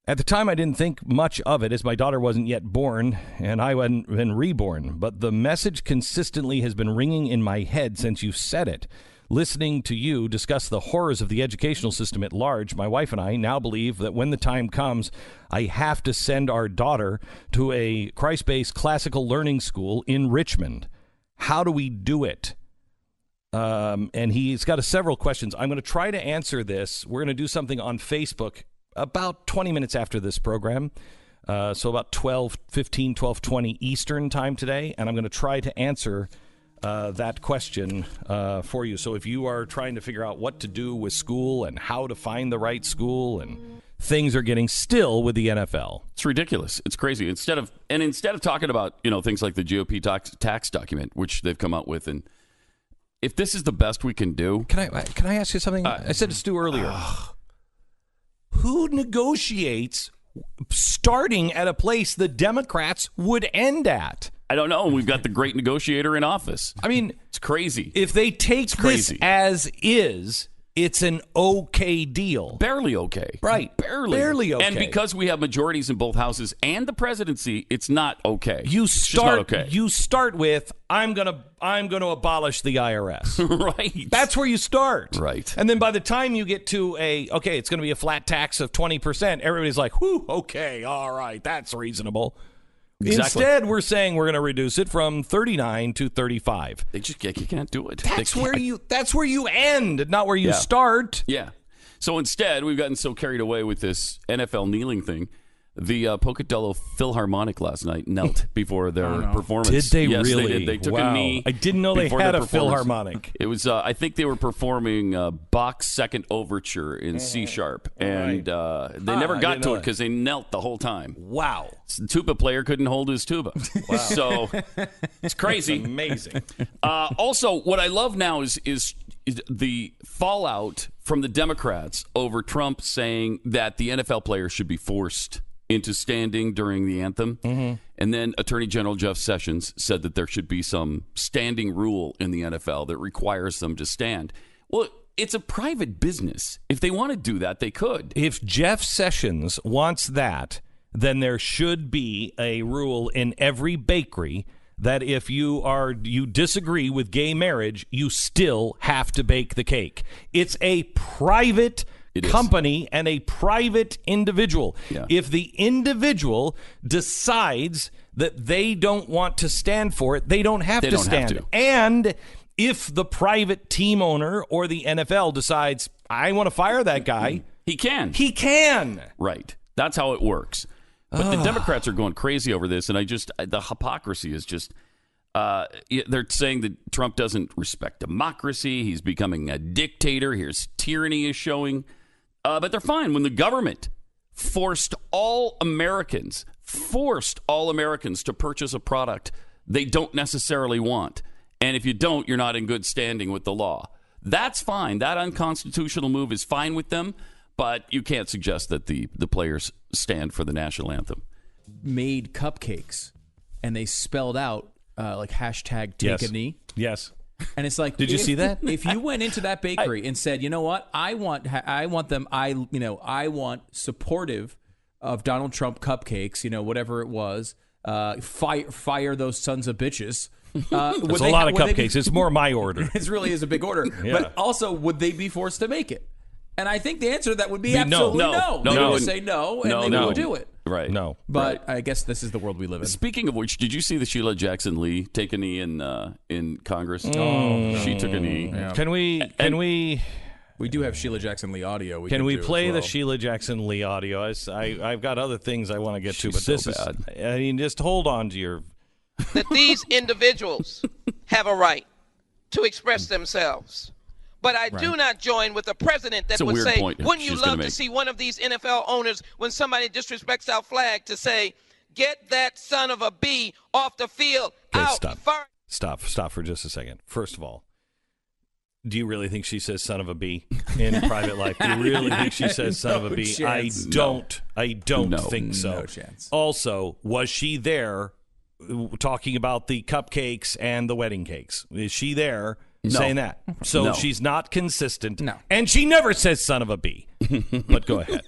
At the time, I didn't think much of it as my daughter wasn't yet born and I hadn't been reborn. But the message consistently has been ringing in my head since you said it. Listening to you discuss the horrors of the educational system at large, my wife and I now believe that when the time comes, I have to send our daughter to a Christ-based classical learning school in Richmond. How do we do it? And he's got several questions. I'm going to try to answer this. We're going to do something on Facebook about 20 minutes after this program. So about 12:20 Eastern time today. And I'm going to try to answer that question for you. So if you are trying to figure out what to do with school and how to find the right school, and things are getting still with the NFL.
It's ridiculous. It's crazy. Instead of talking about, things like the GOP tax document, which they've come out with, and if this is the best we can do.
Can I ask you something? I said to Stu earlier. Who negotiates starting at a place the Democrats would end at?
I don't know. We've got the great negotiator in office.
I mean,
it's crazy.
If they take this as is, it's an okay deal.
Barely okay.
Right. Barely okay.
And because we have majorities in both houses and the presidency, it's not okay.
You start with I'm gonna abolish the IRS.
Right.
That's where you start.
Right.
And then by the time you get to it's gonna be a flat tax of 20%, everybody's like, whew, okay, all right, that's reasonable. Exactly. Instead, we're saying we're going to reduce it from 39 to 35.
You can't do it.
That's where you end, not where you start.
Yeah. So instead, we've gotten so carried away with this NFL kneeling thing. The Pocatello Philharmonic last night knelt before their performance.
Did they
yes,
really?
They did. They took a knee.
I didn't know they had a Philharmonic.
It was. I think they were performing Bach's Second Overture in C sharp, and they never got to it because they knelt the whole time.
Wow.
The tuba player couldn't hold his tuba. Wow. So it's crazy.
It's amazing.
Also, what I love now is the fallout from the Democrats over Trump saying that the NFL players should be forced into standing during the anthem. Mm-hmm. And then Attorney General Jeff Sessions said that there should be some standing rule in the NFL that requires them to stand. Well, it's a private business. If they want to do that, they could.
If Jeff Sessions wants that, then there should be a rule in every bakery that if you disagree with gay marriage, you still have to bake the cake. It's a private company and a private individual. Yeah. If the individual decides that they don't want to stand for it, they don't have to stand. And if the private team owner or the NFL decides, I want to fire that guy,
he can.
He can.
Right. That's how it works. But the Democrats are going crazy over this, and the hypocrisy is just, they're saying that Trump doesn't respect democracy. He's becoming a dictator. Here's tyranny is showing. But they're fine when the government forced all Americans to purchase a product they don't necessarily want. And if you don't, you're not in good standing with the law. That's fine. That unconstitutional move is fine with them. But you can't suggest that the players stand for the national anthem.
Made cupcakes, and they spelled out like hashtag take a knee.
Yes.
And it's like,
did you see that?
If you went into that bakery and said, you know what, I want supportive of Donald Trump cupcakes, whatever it was, fire those sons of bitches.
It's a lot of cupcakes. It's more my order.
It really is a big order.
Yeah.
But also, would they be forced to make it? And I think the answer to that would be absolutely no. They would say no, and they would do it.
Right.
No.
But I guess this is the world we live in.
Speaking of which, did you see the Sheila Jackson Lee take a knee in Congress? She took a knee.
Yeah.
Can we?
We do have Sheila Jackson Lee audio.
Can we
do
play
as well.
the Sheila Jackson Lee audio? I've got other things I want to get to, but
She's
this
so
is. I mean, just hold on to your.
That these individuals have a right to express themselves. But I do not join with the president that would say, wouldn't you love to see one of these NFL owners, when somebody disrespects our flag, to say, get that son of a B off the field.
Okay, stop for just a second. First of all, do you really think she says son of a B in private life? Do you really think she says son of a B?
Chance.
I don't think so.
No chance.
Also, was she there talking about the cupcakes and the wedding cakes? Is she there saying that? So she's not consistent.
No.
And she never says son of a B. But go ahead.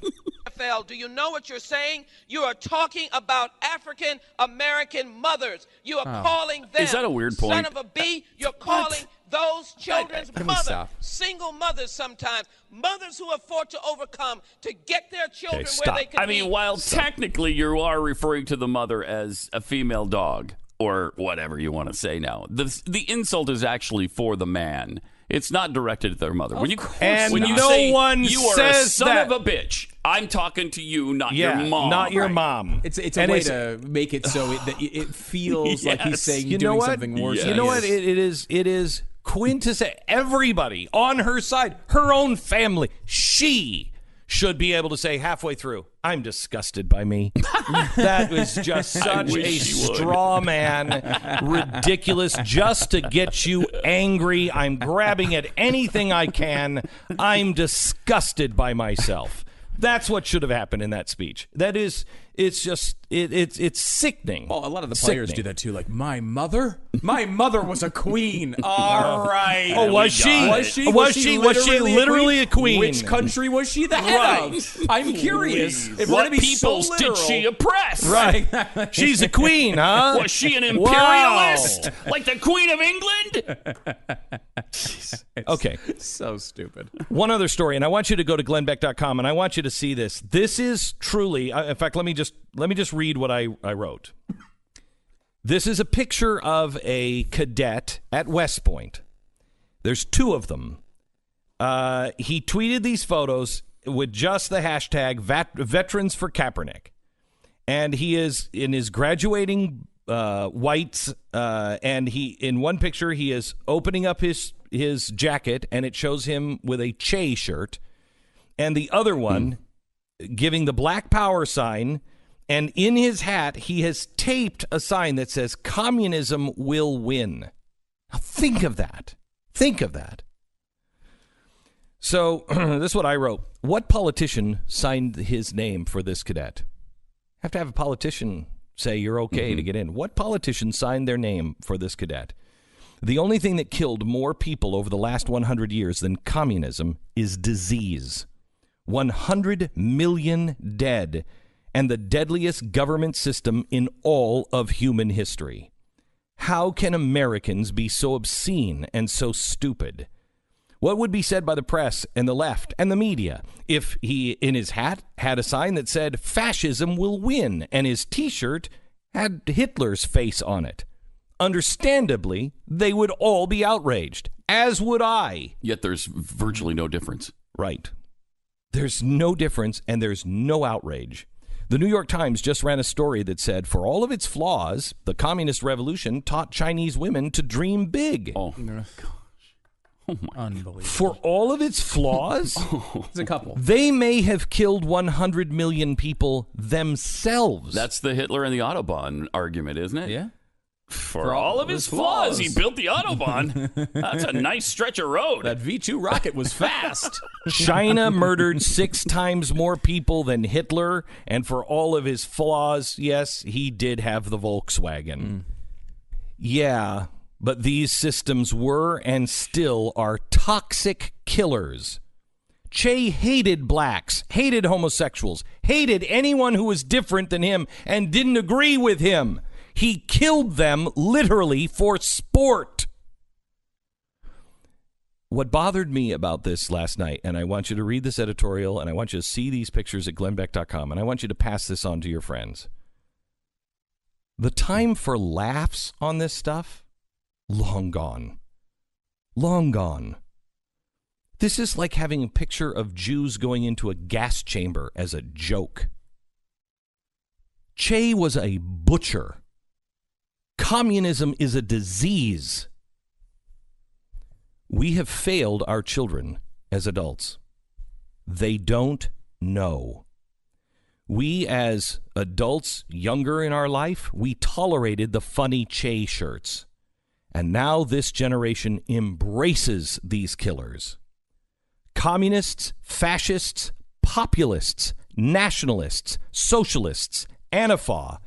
Do you know what you're saying? You are talking about African American mothers. You are calling them
Is that a weird point?
son of a B. You're calling those children's
Can we
mothers,
stop?
single mothers sometimes, mothers who have fought to overcome to get their children where they can
I mean, while technically you are referring to the mother as a female dog or whatever you want to say now, the insult is actually for the man. It's not directed at their mother. When you say
one
you are
says
a son
that.
of a bitch, I'm talking to you, not your mom.
Not your mom.
It's a way to make it so that it feels like he's saying doing something worse.
You know what? It is quintessential. Everybody on her side, her own family, she should be able to say halfway through, I'm disgusted by me. That was just such a straw man, ridiculous, just to get you angry. I'm grabbing at anything I can. I'm disgusted by myself. That's what should have happened in that speech. That is, it's just, it's sickening.
Well, a lot of the players do that too. Like, my mother was a queen. All right.
Oh, was she literally a queen?
Which country was she the head of? I'm curious.
What peoples did she oppress?
Right. She's a queen, huh?
Was she an imperialist? Like the Queen of England?
Okay.
So stupid.
One other story, and I want you to go to glennbeck.com, and I want you to see this. This is truly, in fact, let me just read what I wrote. This is a picture of a cadet at West Point. There's two of them. He tweeted these photos with just the hashtag Veterans for Kaepernick. And he is in his graduating whites, and in one picture he is opening up his jacket, and it shows him with a Che shirt, and the other one giving the Black Power sign, and in his hat he has taped a sign that says communism will win. Now think of that. Think of that. So this is what I wrote. What politician signed his name for this cadet? Have to have a politician say you're okay to get in. What politician signed their name for this cadet? The only thing that killed more people over the last 100 years than communism is disease. 100 million dead, and the deadliest government system in all of human history. How can Americans be so obscene and so stupid? What would be said by the press and the left and the media if he, in his hat, had a sign that said fascism will win, and his T-shirt had Hitler's face on it? Understandably, they would all be outraged, as would I.
Yet there's virtually no difference.
Right. There's no difference, and there's no outrage. The New York Times just ran a story that said, for all of its flaws, the communist revolution taught Chinese women to dream big.
Oh, gosh. Oh, my.
Unbelievable.
For all of its flaws,
It's a couple.
they may have killed 100 million people themselves.
That's the Hitler and the Autobahn argument, isn't it?
Yeah.
For all of his flaws, he built the Autobahn. That's a nice stretch of road.
That V2 rocket was fast.
China murdered 6 times more people than Hitler, and for all of his flaws, yes, he did have the Volkswagen. Yeah, but these systems were and still are toxic killers. Che hated blacks, hated homosexuals, hated anyone who was different than him and didn't agree with him. He killed them literally for sport. What bothered me about this last night, and I want you to read this editorial, and I want you to see these pictures at glennbeck.com, and I want you to pass this on to your friends. The time for laughs on this stuff, long gone. Long gone. This is like having a picture of Jews going into a gas chamber as a joke. Che was a butcher. Communism is a disease. We have failed our children as adults. They don't know. We as adults, younger in our life, we tolerated the funny Che shirts. And now this generation embraces these killers. Communists, fascists, populists, nationalists, socialists, Antifa,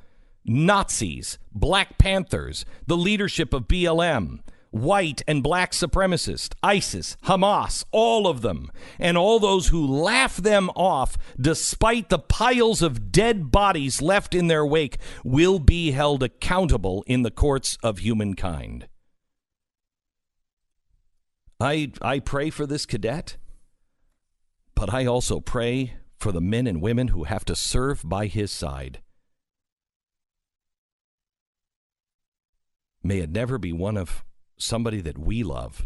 Nazis, Black Panthers, the leadership of BLM, white and black supremacists, ISIS, Hamas, all of them, and all those who laugh them off despite the piles of dead bodies left in their wake will be held accountable in the courts of humankind. I pray for this cadet, but I also pray for the men and women who have to serve by his side. May it never be one of somebody that we love,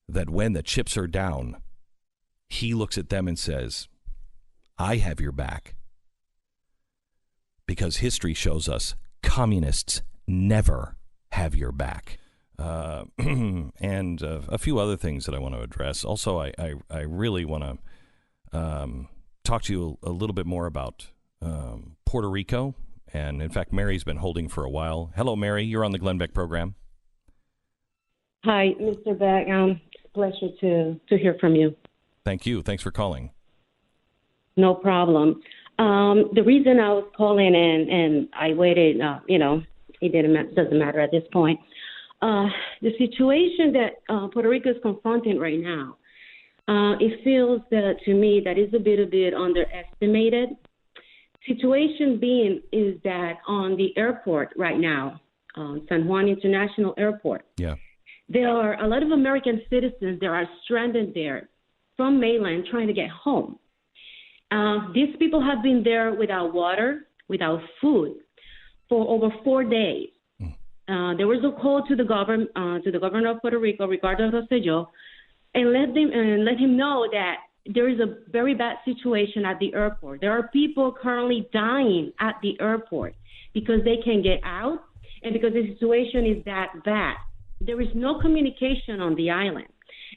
that when the chips are down, he looks at them and says, I have your back. Because history shows us communists never have your back. And a few other things that I want to address. Also, I really want to talk to you a little bit more about Puerto Rico. And in fact, Mary's been holding for a while. Hello, Mary. You're on the Glenn Beck program.
Hi, Mr. Beck. It's a pleasure to hear from you.
Thank you. Thanks for calling.
No problem. The reason I was calling in and I waited, it doesn't matter at this point. The situation that Puerto Rico is confronting right now, it feels that to me that is a bit underestimated. Situation being is that on the airport right now, San Juan International Airport, there are a lot of American citizens that are stranded there from mainland trying to get home. These people have been there without water, without food for over 4 days. There was a call to the governor of Puerto Rico, Ricardo Rosselló, and let him know that there is a very bad situation at the airport. There are people currently dying at the airport because they can't get out and because the situation is that bad. There is no communication on the island.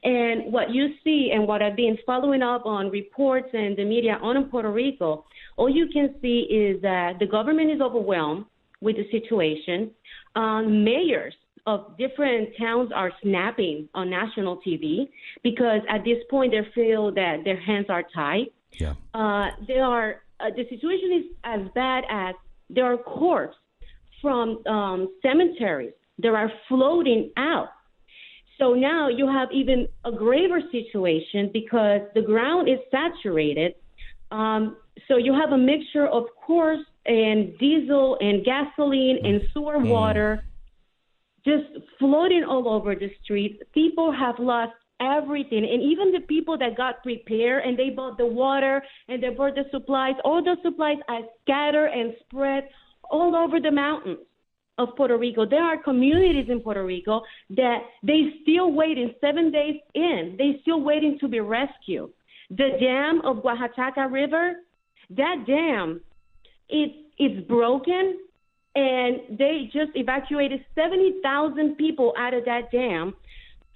And what you see and what I've been following up on reports and the media on Puerto Rico, all you can see is that the government is overwhelmed with the situation. Mayors of different towns are snapping on national TV because at this point they feel that their hands are tied. The situation is as bad as there are corpses from cemeteries that are floating out. So now you have even a graver situation because the ground is saturated. So you have a mixture of course and diesel and gasoline and sewer water just floating all over the streets. People have lost everything. And even the people that got prepared and they bought the water and they bought the supplies, all those supplies are scattered and spread all over the mountains of Puerto Rico. There are communities in Puerto Rico that they still waiting 7 days in. They still waiting to be rescued. The dam of Oaxaca River, that dam, it's broken, and they just evacuated 70,000 people out of that dam,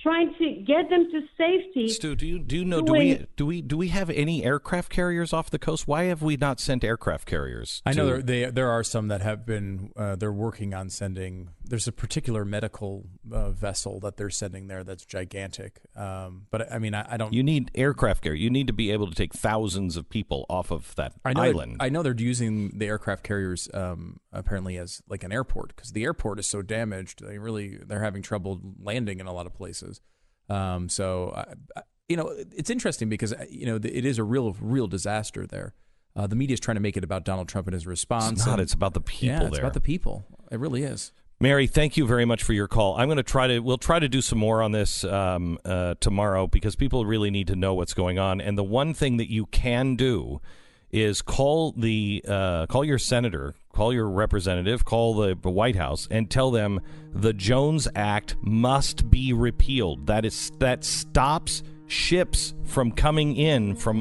trying to get them to safety.
Stu, do you know? Do we have any aircraft carriers off the coast? Why have we not sent aircraft carriers?
I know there are some that have been. They're working on sending. There's a particular medical vessel that they're sending there that's gigantic. But I mean, I don't.
You need aircraft carrier. You need to be able to take thousands of people off of that island.
I know they're using the aircraft carriers apparently as like an airport because the airport is so damaged. They're having trouble landing in a lot of places. So it's interesting because it is a real disaster there. The media is trying to make it about Donald Trump and his response.
It's not. It's about the people there.
It's about the people. It really is.
Mary, thank you very much for your call. We'll try to do some more on this tomorrow because people really need to know what's going on. And the one thing that you can do is call your senator, call your representative, call the White House, and tell them the Jones Act must be repealed. That stops ships from coming in from